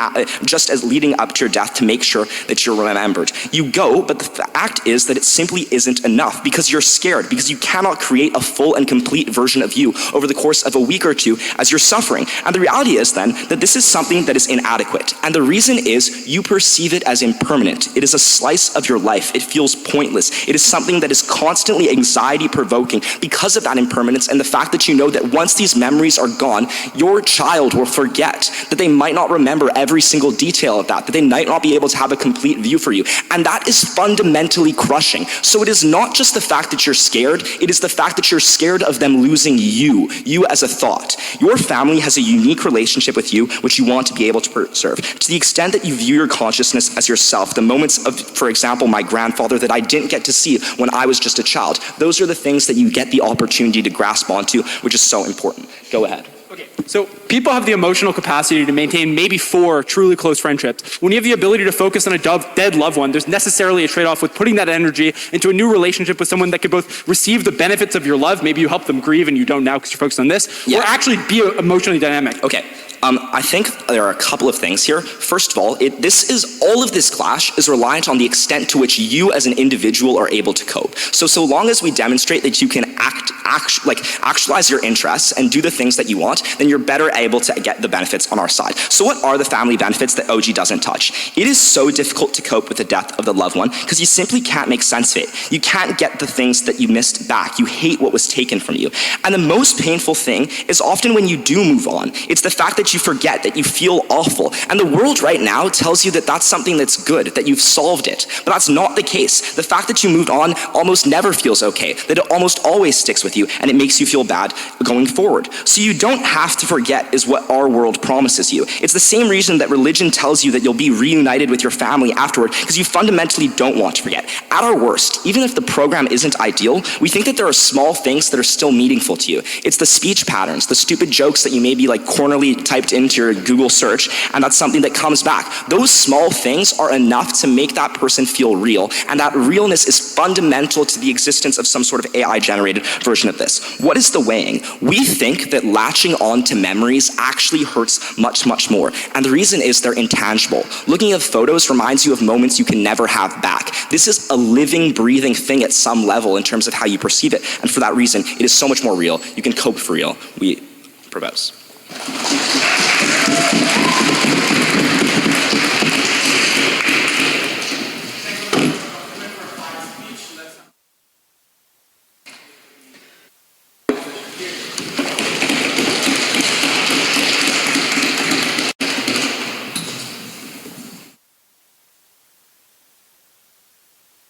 S6: just as leading up to your death to make sure that you're remembered. You go, but the fact is that it simply isn't enough because you're scared, because you cannot create a full and complete version of you over the course of a week or two as you're suffering. And the reality is then that this is something that is inadequate. And the reason is you perceive it as impermanent. It is a slice of your life. It feels pointless. It is something that is constantly anxiety-provoking because of that impermanence and the fact that you know that once these memories are gone, your child will forget, that they might not remember every single detail of that they might not be able to have a complete view for you. And that is fundamentally crushing. So it is not just the fact that you're scared, it is the fact that you're scared of them losing you as a thought. Your family has a unique relationship with you, which you want to be able to preserve. To the extent that you view your consciousness as yourself, the moments of, for example, my grandfather that I didn't get to see when I was just a child, those are the things that you get the opportunity to grasp onto, which is so important. Go ahead.
S3: Okay, so people have the emotional capacity to maintain maybe 4 truly close friendships. When you have the ability to focus on a dead loved one, there's necessarily a trade-off with putting that energy into a new relationship with someone that could both receive the benefits of your love, maybe you help them grieve and you don't now because you're focused on this, or actually be emotionally dynamic.
S6: Okay. I think there are a couple of things here. First of all, all of this clash is reliant on the extent to which you as an individual are able to cope. So long as we demonstrate that you can actualize your interests and do the things that you want, then you're better able to get the benefits on our side. So what are the family benefits that OG doesn't touch? It is so difficult to cope with the death of the loved one because you simply can't make sense of it. You can't get the things that you missed back. You hate what was taken from you. And the most painful thing is often when you do move on, it's the fact that you forget, that you feel awful. And the world right now tells you that that's something that's good, that you've solved it. But that's not the case. The fact that you moved on almost never feels okay, that it almost always always sticks with you, and it makes you feel bad going forward. So you don't have to forget is what our world promises you. It's the same reason that religion tells you that you'll be reunited with your family afterward, because you fundamentally don't want to forget. At our worst, even if the program isn't ideal, we think that there are small things that are still meaningful to you. It's the speech patterns, the stupid jokes that you maybe like cornerly typed into your Google search, and that's something that comes back. Those small things are enough to make that person feel real, and that realness is fundamental to the existence of some sort of AI-generated version of this. What is the weighing? We think that latching on to memories actually hurts much, much more, and the reason is they're intangible. Looking at photos reminds you of moments you can never have back. This is a living, breathing thing at some level in terms of how you perceive it, and for that reason, it is so much more real. You can cope for real. We propose.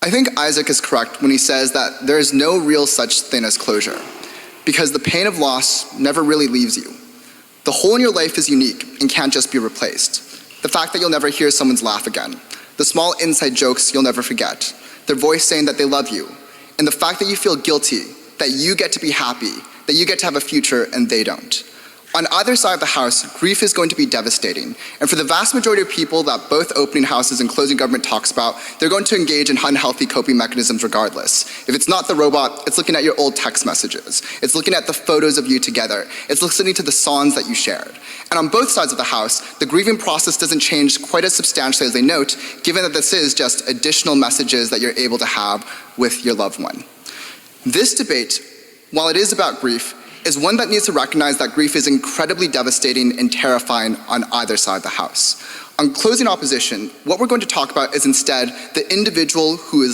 S7: I think Isaac is correct when he says that there is no real such thing as closure, because the pain of loss never really leaves you. The hole in your life is unique and can't just be replaced. The fact that you'll never hear someone's laugh again, the small inside jokes you'll never forget, their voice saying that they love you, and the fact that you feel guilty, that you get to be happy, that you get to have a future and they don't. On either side of the house, grief is going to be devastating. And for the vast majority of people that both opening houses and closing government talks about, they're going to engage in unhealthy coping mechanisms regardless. If it's not the robot, it's looking at your old text messages. It's looking at the photos of you together. It's listening to the songs that you shared. And on both sides of the house, the grieving process doesn't change quite as substantially as they note, given that this is just additional messages that you're able to have with your loved one. This debate, while it is about grief, is one that needs to recognize that grief is incredibly devastating and terrifying on either side of the house. On closing opposition, what we're going to talk about is instead the individual who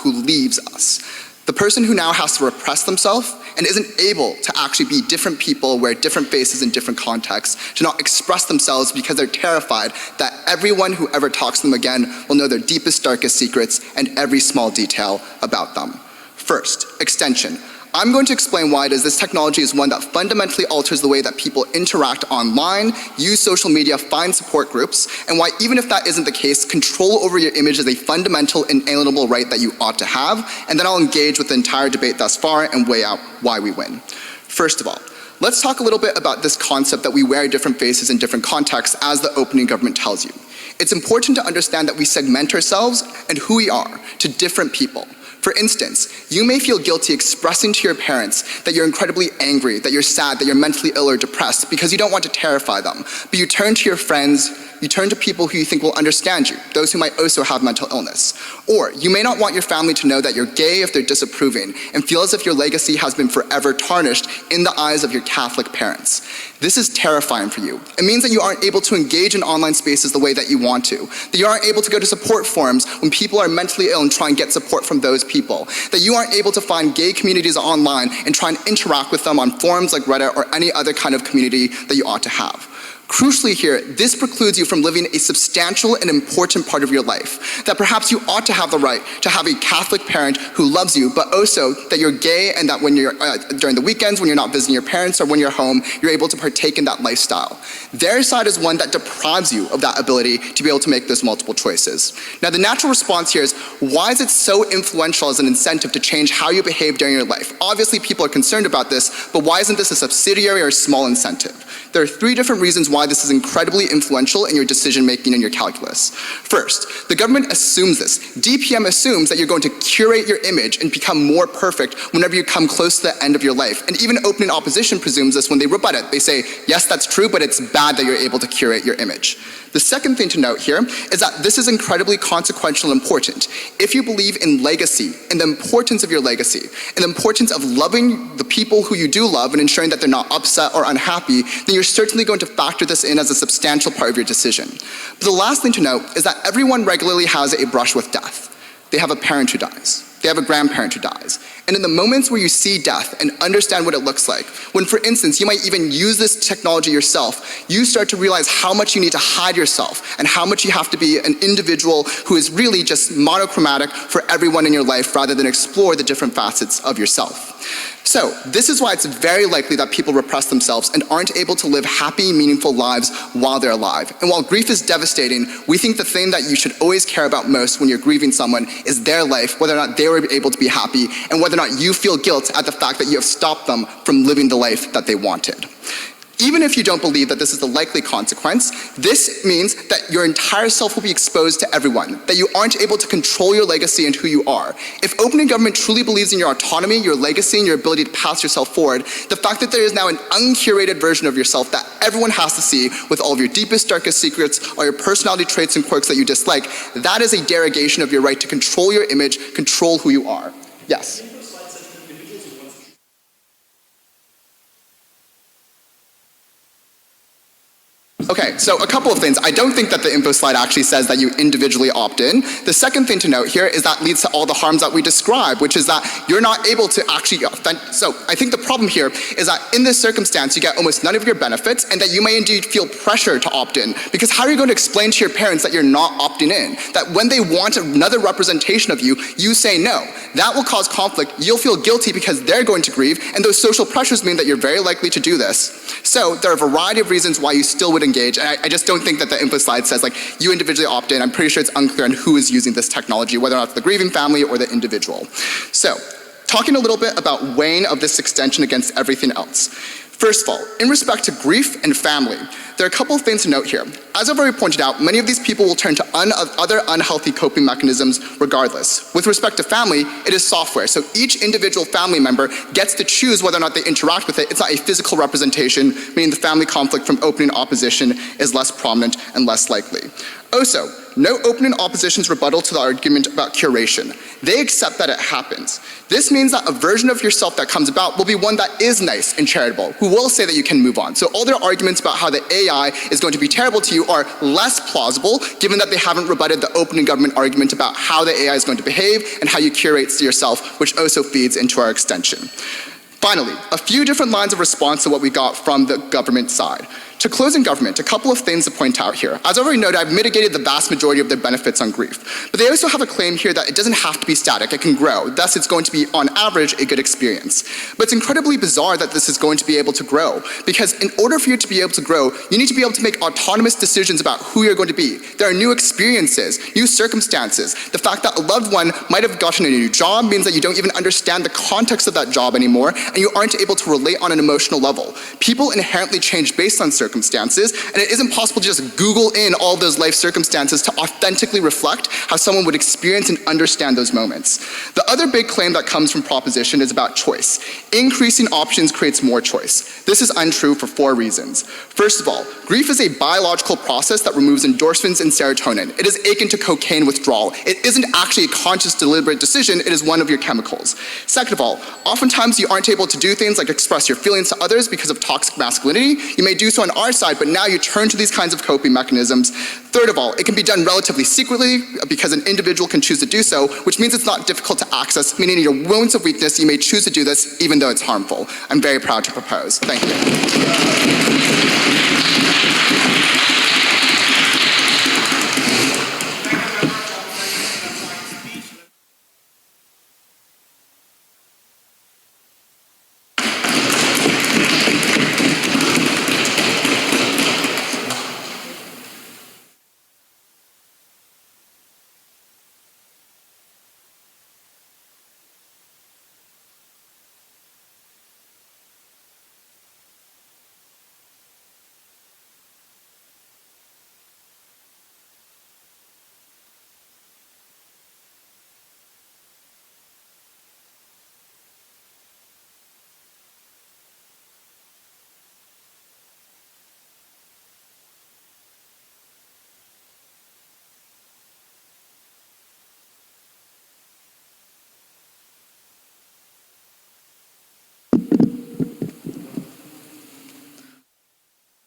S7: leaves us. The person who now has to repress themselves and isn't able to actually be different people, wear different faces in different contexts, to not express themselves because they're terrified that everyone who ever talks to them again will know their deepest, darkest secrets and every small detail about them. First, extension. I'm going to explain why it is this technology is one that fundamentally alters the way that people interact online, use social media, find support groups, and why even if that isn't the case, control over your image is a fundamental inalienable right that you ought to have, and then I'll engage with the entire debate thus far and weigh out why we win. First of all, let's talk a little bit about this concept that we wear different faces in different contexts as the opening government tells you. It's important to understand that we segment ourselves and who we are to different people. For instance, you may feel guilty expressing to your parents that you're incredibly angry, that you're sad, that you're mentally ill or depressed because you don't want to terrify them. But you turn to your friends, you turn to people who you think will understand you, those who might also have mental illness. Or you may not want your family to know that you're gay if they're disapproving and feel as if your legacy has been forever tarnished in the eyes of your Catholic parents. This is terrifying for you. It means that you aren't able to engage in online spaces the way that you want to, that you aren't able to go to support forums when people are mentally ill and try and get support from those people, that you aren't able to find gay communities online and try and interact with them on forums like Reddit or any other kind of community that you ought to have. Crucially here, this precludes you from living a substantial and important part of your life, that perhaps you ought to have the right to have a Catholic parent who loves you, but also that you're gay and that when you're, during the weekends, when you're not visiting your parents or when you're home, you're able to partake in that lifestyle. Their side is one that deprives you of that ability to be able to make those multiple choices. Now the natural response here is, why is it so influential as an incentive to change how you behave during your life? Obviously people are concerned about this, but why isn't this a subsidiary or a small incentive? There are three different reasons why this is incredibly influential in your decision making and your calculus. First, the government assumes this. DPM assumes that you're going to curate your image and become more perfect whenever you come close to the end of your life. And even opening opposition presumes this when they rebut it. They say, yes, that's true, but it's bad that you're able to curate your image. The second thing to note here is that this is incredibly consequential and important. If you believe in legacy and the importance of your legacy and the importance of loving the people who you do love and ensuring that they're not upset or unhappy, then you're certainly going to factor this in as a substantial part of your decision. But the last thing to note is that everyone regularly has a brush with death. They have a parent who dies. They have a grandparent who dies. And in the moments where you see death and understand what it looks like, when for instance you might even use this technology yourself, you start to realize how much you need to hide yourself and how much you have to be an individual who is really just monochromatic for everyone in your life rather than explore the different facets of yourself. So, this is why it's very likely that people repress themselves and aren't able to live happy, meaningful lives while they're alive. And while grief is devastating, we think the thing that you should always care about most when you're grieving someone is their life, whether or not they were able to be happy, and whether or not you feel guilt at the fact that you have stopped them from living the life that they wanted. Even if you don't believe that this is the likely consequence, this means that your entire self will be exposed to everyone, that you aren't able to control your legacy and who you are. If opening government truly believes in your autonomy, your legacy, and your ability to pass yourself forward, the fact that there is now an uncurated version of yourself that everyone has to see with all of your deepest, darkest secrets, all your personality traits and quirks that you dislike, that is a derogation of your right to control your image, control who you are. Yes? Okay, so a couple of things. I don't think that the info slide actually says that you individually opt in. The second thing to note here is that leads to all the harms that we describe, which is that you're not able to actually so I think the problem here is that in this circumstance, you get almost none of your benefits, and that you may indeed feel pressure to opt in. Because how are you going to explain to your parents that you're not opting in? That when they want another representation of you, you say no. That will cause conflict. You'll feel guilty because they're going to grieve, and those social pressures mean that you're very likely to do this. So there are a variety of reasons why you still would engage, and I just don't think that the info slide says like you individually opt in. I'm pretty sure it's unclear on who is using this technology, whether or not it's the grieving family or the individual. So, talking a little bit about weighing of this extension against everything else. First of all, in respect to grief and family, there are a couple of things to note here. As I've already pointed out, many of these people will turn to other unhealthy coping mechanisms regardless. With respect to family, it is software, so each individual family member gets to choose whether or not they interact with it. It's not a physical representation, meaning the family conflict from opening opposition is less prominent and less likely. Also, no opening opposition's rebuttal to the argument about curation. They accept that it happens. This means that a version of yourself that comes about will be one that is nice and charitable, who will say that you can move on. So all their arguments about how the AI is going to be terrible to you are less plausible, given that they haven't rebutted the opening government argument about how the AI is going to behave and how you curate yourself, which also feeds into our extension. Finally, a few different lines of response to what we got from the government side. To closing government, a couple of things to point out here. As I already noted, I've mitigated the vast majority of their benefits on grief. But they also have a claim here that it doesn't have to be static, it can grow. Thus, it's going to be, on average, a good experience. But it's incredibly bizarre that this is going to be able to grow. Because in order for you to be able to grow, you need to be able to make autonomous decisions about who you're going to be. There are new experiences, new circumstances. The fact that a loved one might have gotten a new job means that you don't even understand the context of that job anymore, and you aren't able to relate on an emotional level. People inherently change based on circumstances, and it isn't possible to just Google in all those life circumstances to authentically reflect how someone would experience and understand those moments. The other big claim that comes from proposition is about choice. Increasing options creates more choice. This is untrue for 4 reasons. First of all, grief is a biological process that removes endorphins and serotonin. It is akin to cocaine withdrawal. It isn't actually a conscious, deliberate decision, it is one of your chemicals. Second of all, oftentimes you aren't able to do things like express your feelings to others because of toxic masculinity. You may do so on our side, but now you turn to these kinds of coping mechanisms. Third of all, it can be done relatively secretly because an individual can choose to do so, which means it's not difficult to access, meaning in your moments of weakness, you may choose to do this even though it's harmful. I'm very proud to propose. Thank you.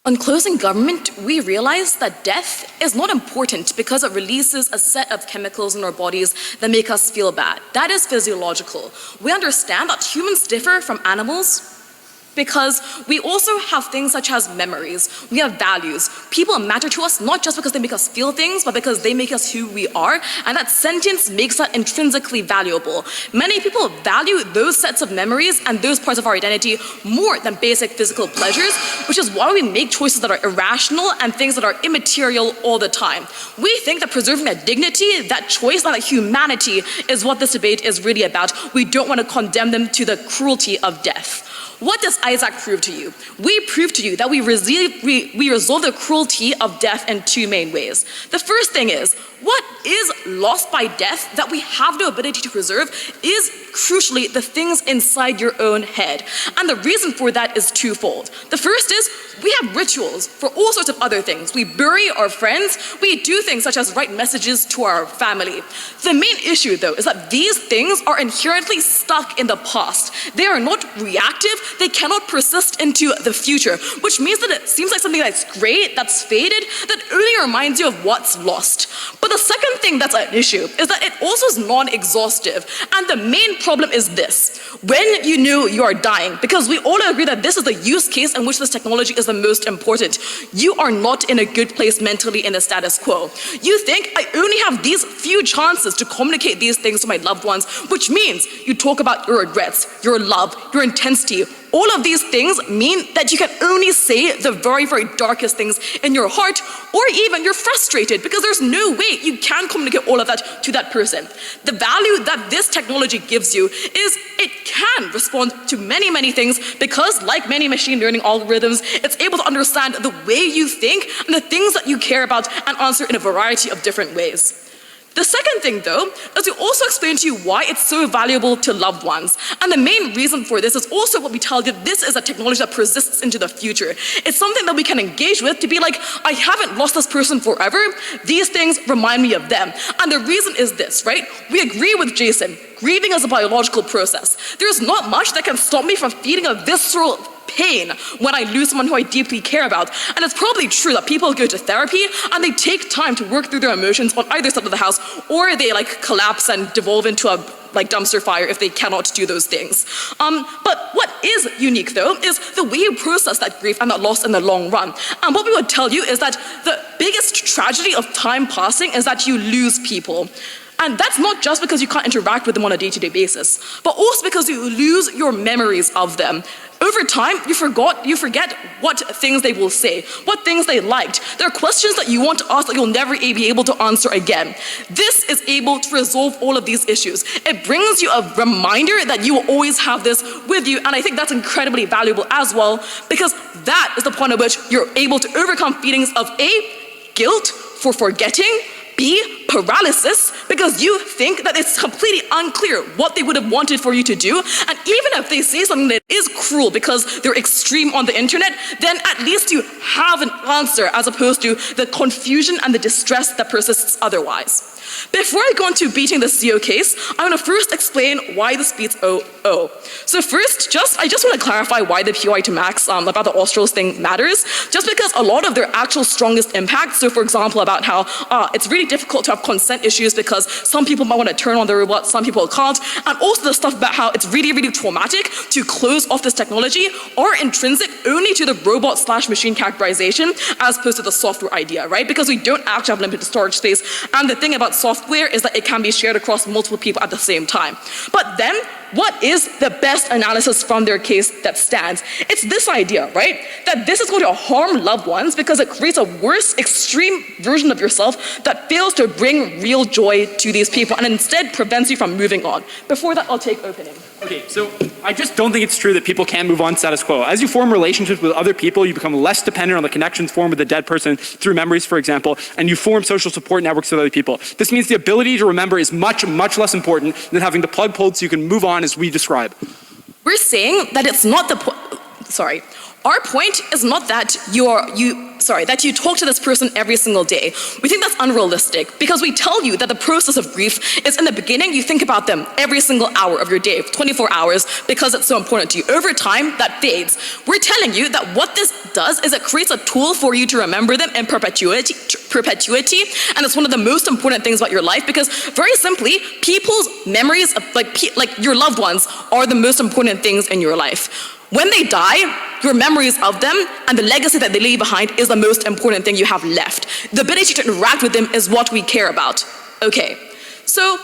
S8: On closing government, we realized that death is not important because it releases a set of chemicals in our bodies that make us feel bad. That is physiological. We understand that humans differ from animals Because we also have things such as memories, we have values. People matter to us not just because they make us feel things, but because they make us who we are, and that sentience makes that intrinsically valuable. Many people value those sets of memories and those parts of our identity more than basic physical pleasures, which is why we make choices that are irrational and things that are immaterial all the time. We think that preserving that dignity, that choice, that humanity is what this debate is really about. We don't want to condemn them to the cruelty of death. What does Issac prove to you? We prove to you that we resolve the cruelty of death in two main ways. The first thing is, what is lost by death that we have no ability to preserve is crucially the things inside your own head. And the reason for that is twofold. The first is we have rituals for all sorts of other things. We bury our friends. We do things such as write messages to our family. The main issue, though, is that these things are inherently stuck in the past. They are not reactive. They cannot persist into the future, which means that it seems like something that's great, that's faded, that only reminds you of what's lost. But the second thing that's an issue is that it also is non-exhaustive. And the main problem is this. When you know you are dying, because we all agree that this is the use case in which this technology is the most important, you are not in a good place mentally in the status quo. You think, I only have these few chances to communicate these things to my loved ones, which means you talk about your regrets, your love, your intensity. All of these things mean that you can only say the very, very darkest things in your heart, or even you're frustrated because there's no way you can communicate all of that to that person. The value that this technology gives you is it can respond to many, many things because, like many machine learning algorithms, it's able to understand the way you think and the things that you care about and answer in a variety of different ways. The second thing, though, is to also explain to you why it's so valuable to loved ones. And the main reason for this is also what we tell you, this is a technology that persists into the future. It's something that we can engage with to be like, I haven't lost this person forever. These things remind me of them. And the reason is this, right? We agree with Jason. Grieving is a biological process. There's not much that can stop me from feeling a visceral pain when I lose someone who I deeply care about. And it's probably true that people go to therapy and they take time to work through their emotions on either side of the house, or they collapse and devolve into a dumpster fire if they cannot do those things. But what is unique, though, is the way you process that grief and that loss in the long run. And what we would tell you is that the biggest tragedy of time passing is that you lose people. And that's not just because you can't interact with them on a day-to-day basis, but also because you lose your memories of them. Over time, you forget what things they will say, what things they liked. There are questions that you want to ask that you'll never be able to answer again. This is able to resolve all of these issues. It brings you a reminder that you will always have this with you, and I think that's incredibly valuable as well, because that is the point at which you're able to overcome feelings of A, guilt for forgetting, B, paralysis, because you think that it's completely unclear what they would have wanted for you to do, and even if they say something that is cruel because they're extreme on the internet, then at least you have an answer as opposed to the confusion and the distress that persists otherwise. Before I go into beating the CO case, I want to first explain why this beats OO. So first, I just want to clarify why the POI to max about the Australs thing matters, just because a lot of their actual strongest impact, so for example about how it's really difficult to have consent issues because some people might want to turn on the robot, some people can't, and also the stuff about how it's really, really traumatic to close off this technology are intrinsic only to the robot/machine characterization as opposed to the software idea, right? Because we don't actually have limited storage space, and the thing about software is that it can be shared across multiple people at the same time. But then, what is the best analysis from their case that stands? It's this idea, right? That this is going to harm loved ones because it creates a worse, extreme version of yourself that fails to bring real joy to these people and instead prevents you from moving on. Before that, I'll take opening.
S3: Okay, so I just don't think it's true that people can move on status quo. As you form relationships with other people, you become less dependent on the connections formed with a dead person through memories, for example, and you form social support networks with other people. This means the ability to remember is much, much less important than having the plug pulled so you can move on as we describe.
S8: We're saying that it's not the point. Our point is not that that you talk to this person every single day. We think that's unrealistic because we tell you that the process of grief is in the beginning you think about them every single hour of your day, 24 hours, because it's so important to you. Over time, that fades. We're telling you that what this does is it creates a tool for you to remember them in perpetuity, and it's one of the most important things about your life because very simply, people's memories, like your loved ones, are the most important things in your life. When they die, your memories of them and the legacy that they leave behind is the most important thing you have left. The ability to interact with them is what we care about. Okay, so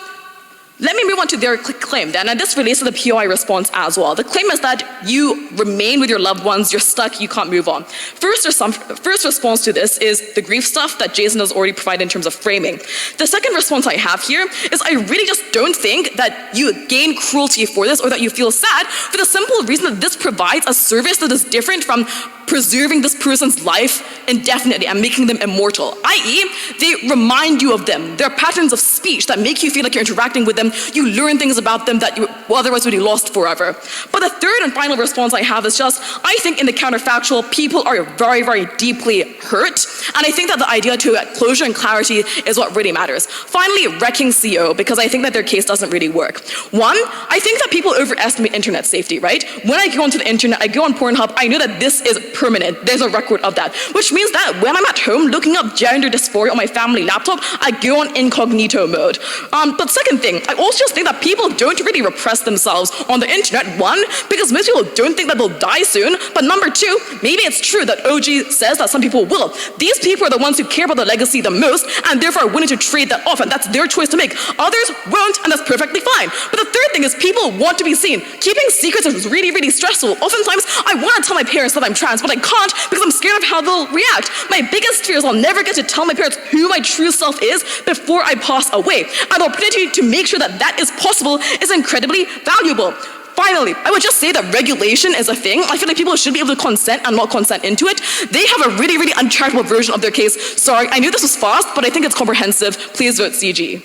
S8: let me move on to their claim then, and this relates to the POI response as well. The claim is that you remain with your loved ones, you're stuck, you can't move on. First response to this is the grief stuff that Jason has already provided in terms of framing. The second response I have here is I really just don't think that you gain cruelty for this or that you feel sad for the simple reason that this provides a service that is different from preserving this person's life indefinitely and making them immortal, i.e. they remind you of them. There are patterns of speech that make you feel like you're interacting with them. You learn things about them that you otherwise would be lost forever. But the third and final response I have is just, I think in the counterfactual, people are very, very deeply hurt. And I think that the idea to closure and clarity is what really matters. Finally, wrecking CO, because I think that their case doesn't really work. One, I think that people overestimate internet safety, right? When I go onto the internet, I go on Pornhub, I know that this is permanent. There's a record of that. Which means that when I'm at home looking up gender dysphoria on my family laptop, I go on incognito mode. But second thing, I also just think that people don't really repress themselves on the internet. One, because most people don't think that they'll die soon. But number two, maybe it's true that OG says that some people will. These people are the ones who care about the legacy the most and therefore are willing to trade that off, and that's their choice to make. Others won't, and that's perfectly fine. But the third thing is people want to be seen. Keeping secrets is really, really stressful. Oftentimes, I want to tell my parents that I'm trans, but I can't because I'm scared of how they'll react. My biggest fear is I'll never get to tell my parents who my true self is before I pass away. And the opportunity to make sure that that is possible is incredibly valuable. Finally, I would just say that regulation is a thing. I feel like people should be able to consent and not consent into it. They have a really, really uncharitable version of their case. Sorry, I knew this was fast, but I think it's comprehensive. Please vote CG.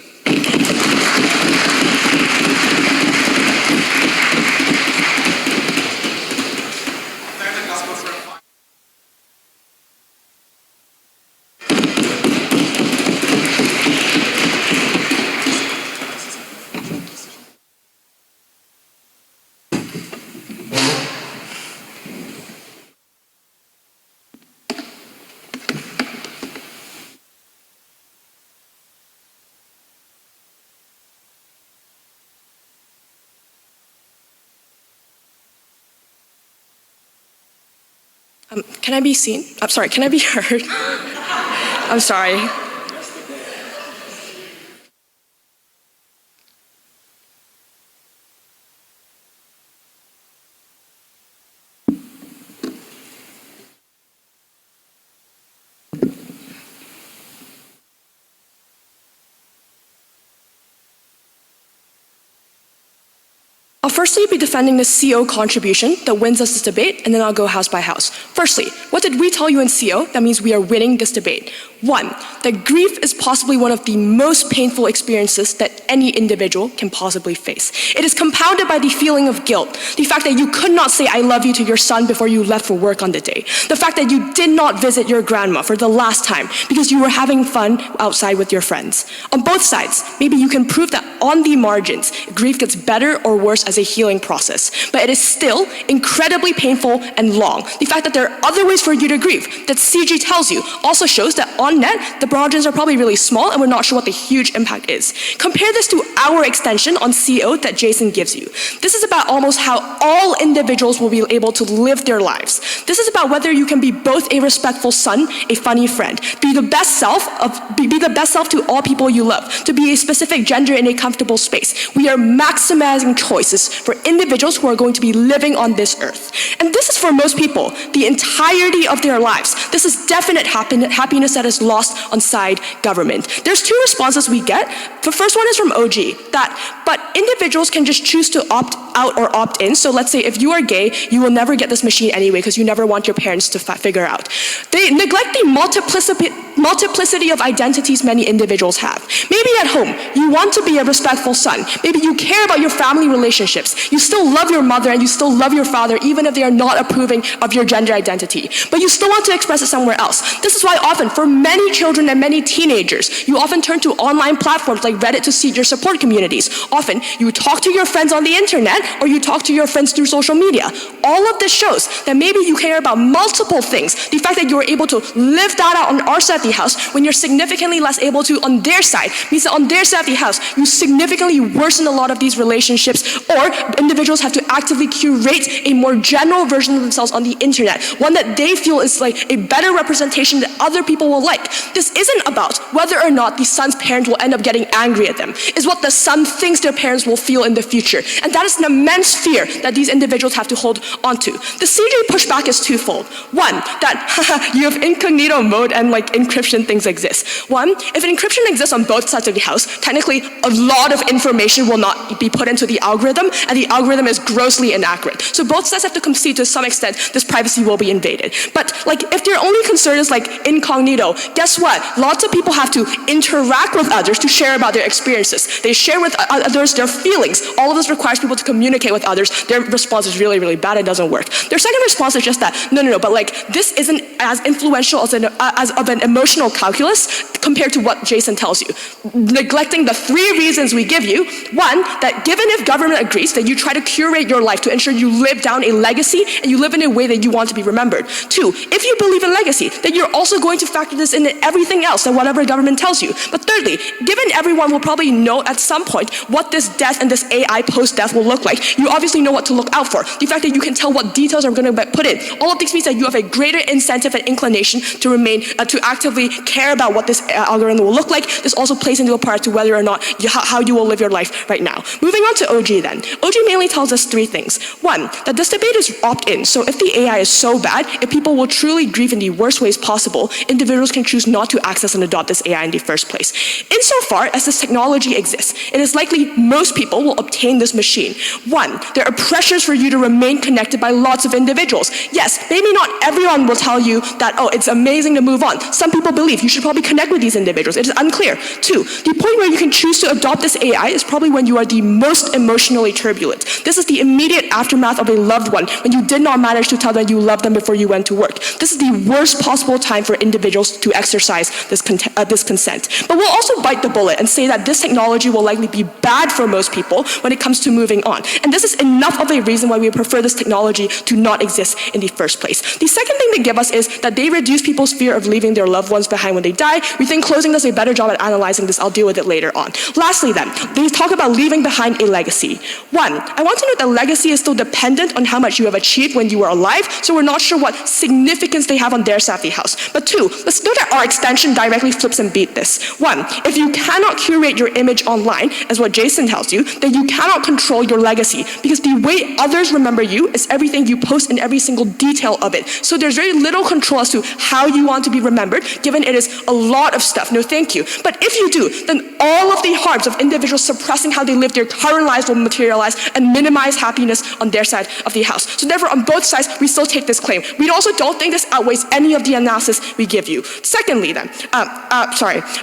S9: Can I be seen? I'm sorry, can I be heard? I'm sorry. I'll firstly be defending the CO contribution that wins us this debate, and then I'll go house by house. Firstly, what did we tell you in CO that means we are winning this debate? One, that grief is possibly one of the most painful experiences that any individual can possibly face. It is compounded by the feeling of guilt, the fact that you could not say I love you to your son before you left for work on the day, the fact that you did not visit your grandma for the last time because you were having fun outside with your friends. On both sides, maybe you can prove that on the margins, grief gets better or worse as a healing process, but it is still incredibly painful and long. The fact that there are other ways for you to grieve that CG tells you also shows that on net, the margins are probably really small and we're not sure what the huge impact is. Compare this to our extension on CO that Jason gives you. This is about almost how all individuals will be able to live their lives. This is about whether you can be both a respectful son, a funny friend, be the best self to all people you love, to be a specific gender in a comfortable space. We are maximizing choices for individuals who are going to be living on this earth. And this is for most people, the entirety of their lives. This is definite happiness that is lost on side government. There's two responses we get. The first one is from OG, but individuals can just choose to opt out or opt in. So let's say if you are gay, you will never get this machine anyway because you never want your parents to figure out. They neglect the multiplicity of identities many individuals have. Maybe at home, you want to be a respectful son. Maybe you care about your family relationships. You still love your mother and you still love your father even if they are not approving of your gender identity. But you still want to express it somewhere else. This is why often, for many children and many teenagers, you often turn to online platforms like Reddit to seek your support communities. Often, you talk to your friends on the internet or you talk to your friends through social media. All of this shows that maybe you care about multiple things. The fact that you are able to live that out on our side of the house when you're significantly less able to on their side means that on their side of the house, you significantly worsen a lot of these relationships, or Therefore, individuals have to actively curate a more general version of themselves on the internet, one that they feel is like a better representation that other people will like. This isn't about whether or not the son's parents will end up getting angry at them. It's what the son thinks their parents will feel in the future. And that is an immense fear that these individuals have to hold onto. The CJ pushback is twofold. One, that you have incognito mode and like encryption things exist. One, if an encryption exists on both sides of the house, technically a lot of information will not be put into the algorithm, and the algorithm is grossly inaccurate. So both sides have to concede to some extent this privacy will be invaded. But like if their only concern is like incognito, guess what? Lots of people have to interact with others to share about their experiences. They share with others their feelings. All of this requires people to communicate with others. Their response is really, really bad. It doesn't work. Their second response is just that, no, but like this isn't as influential as of an emotional calculus compared to what Jason tells you. Neglecting the three reasons we give you. One, that given if government agrees that you try to curate your life to ensure you live down a legacy and you live in a way that you want to be remembered. Two, if you believe in legacy, then you're also going to factor this into everything else that whatever government tells you. But thirdly, given everyone will probably know at some point what this death and this AI post-death will look like, you obviously know what to look out for. The fact that you can tell what details are going to be put in. All of this means that you have a greater incentive and inclination to remain, to actively care about what this algorithm will look like. This also plays into a part to whether or not how you will live your life right now. Moving on to OG then. OG mainly tells us three things. One, that this debate is opt-in. So if the AI is so bad, if people will truly grieve in the worst ways possible, individuals can choose not to access and adopt this AI in the first place. Insofar as this technology exists, it is likely most people will obtain this machine. One, there are pressures for you to remain connected by lots of individuals. Yes, maybe not everyone will tell you that, oh, it's amazing to move on. Some people believe you should probably connect with these individuals. It is unclear. Two, the point where you can choose to adopt this AI is probably when you are the most emotionally turbulent. This is the immediate aftermath of a loved one, when you did not manage to tell them you loved them before you went to work. This is the worst possible time for individuals to exercise this consent. But we'll also bite the bullet and say that this technology will likely be bad for most people when it comes to moving on. And this is enough of a reason why we prefer this technology to not exist in the first place. The second thing they give us is that they reduce people's fear of leaving their loved ones behind when they die. We think closing does a better job at analyzing this. I'll deal with it later on. Lastly then, they talk about leaving behind a legacy. One, I want to note that legacy is still dependent on how much you have achieved when you were alive, so we're not sure what significance they have on their side of the house. But two, let's note that our extension directly flips and beat this. One, if you cannot curate your image online, as what Jason tells you, then you cannot control your legacy, because the way others remember you is everything you post in every single detail of it. So there's very little control as to how you want to be remembered, given it is a lot of stuff. No thank you. But if you do, then all of the harms of individuals suppressing how they live their current lives will materialize and minimize happiness on their side of the house. So therefore, on both sides, we still take this claim. We also don't think this outweighs any of the analysis we give you. Secondly then,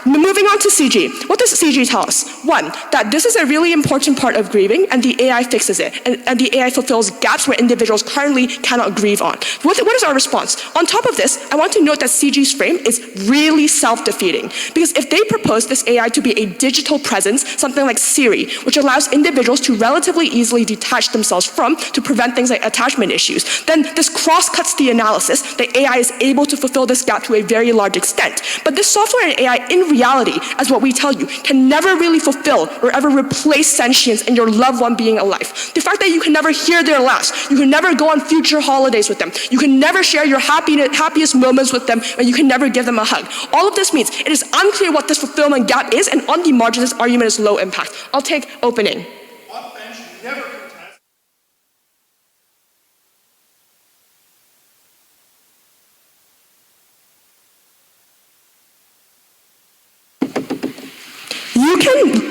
S9: moving on to CG. What does CG tell us? One, that this is a really important part of grieving, and the AI fixes it. And the AI fulfills gaps where individuals currently cannot grieve on. What is our response? On top of this, I want to note that CG's frame is really self-defeating. Because if they propose this AI to be a digital presence, something like Siri, which allows individuals to relatively easily detach themselves from to prevent things like attachment issues, then this cross-cuts the analysis. The AI is able to fulfill this gap to a very large extent. But this software and AI, in reality, as what we tell you, can never really fulfill or ever replace sentience in your loved one being alive. The fact that you can never hear their laughs, you can never go on future holidays with them, you can never share your happiest moments with them, and you can never give them a hug. All of this means it is unclear what this fulfillment gap is, and on the margin, this argument is low impact. I'll take opening.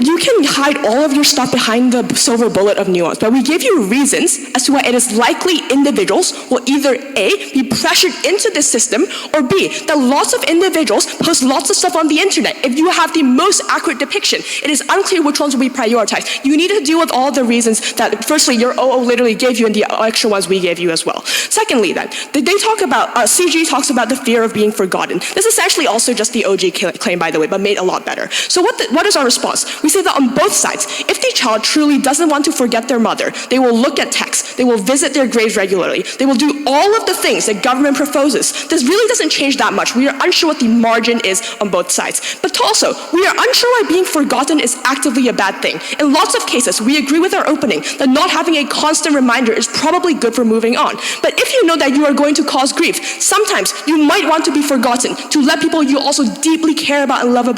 S9: You can hide all of your stuff behind the silver bullet of nuance, but we give you reasons as to why it is likely individuals will either A, be pressured into this system, or B, that lots of individuals post lots of stuff on the internet. If you have the most accurate depiction, it is unclear which ones will be prioritized. You need to deal with all the reasons that, firstly, your OO literally gave you and the extra ones we gave you as well. Secondly then, they talk about, CG talks about the fear of being forgotten. This is actually also just the OG claim, by the way, but made a lot better. So what is our response? We say that on both sides, if the child truly doesn't want to forget their mother, they will look at texts, they will visit their graves regularly, they will do all of the things that government proposes, this really doesn't change that much. We are unsure what the margin is on both sides. But also, we are unsure why being forgotten is actively a bad thing. In lots of cases, we agree with our opening that not having a constant reminder is probably good for moving on. But if you know that you are going to cause grief, sometimes you might want to be forgotten to let people you also deeply care about and love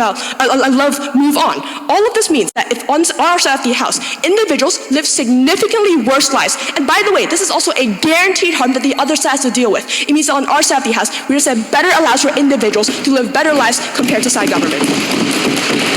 S9: move on. All of this means that if on our side of the house, individuals live significantly worse lives. And by the way, this is also a guaranteed harm that the other side has to deal with. It means that on our side of the house, we just said better allows for individuals to live better lives compared to side government.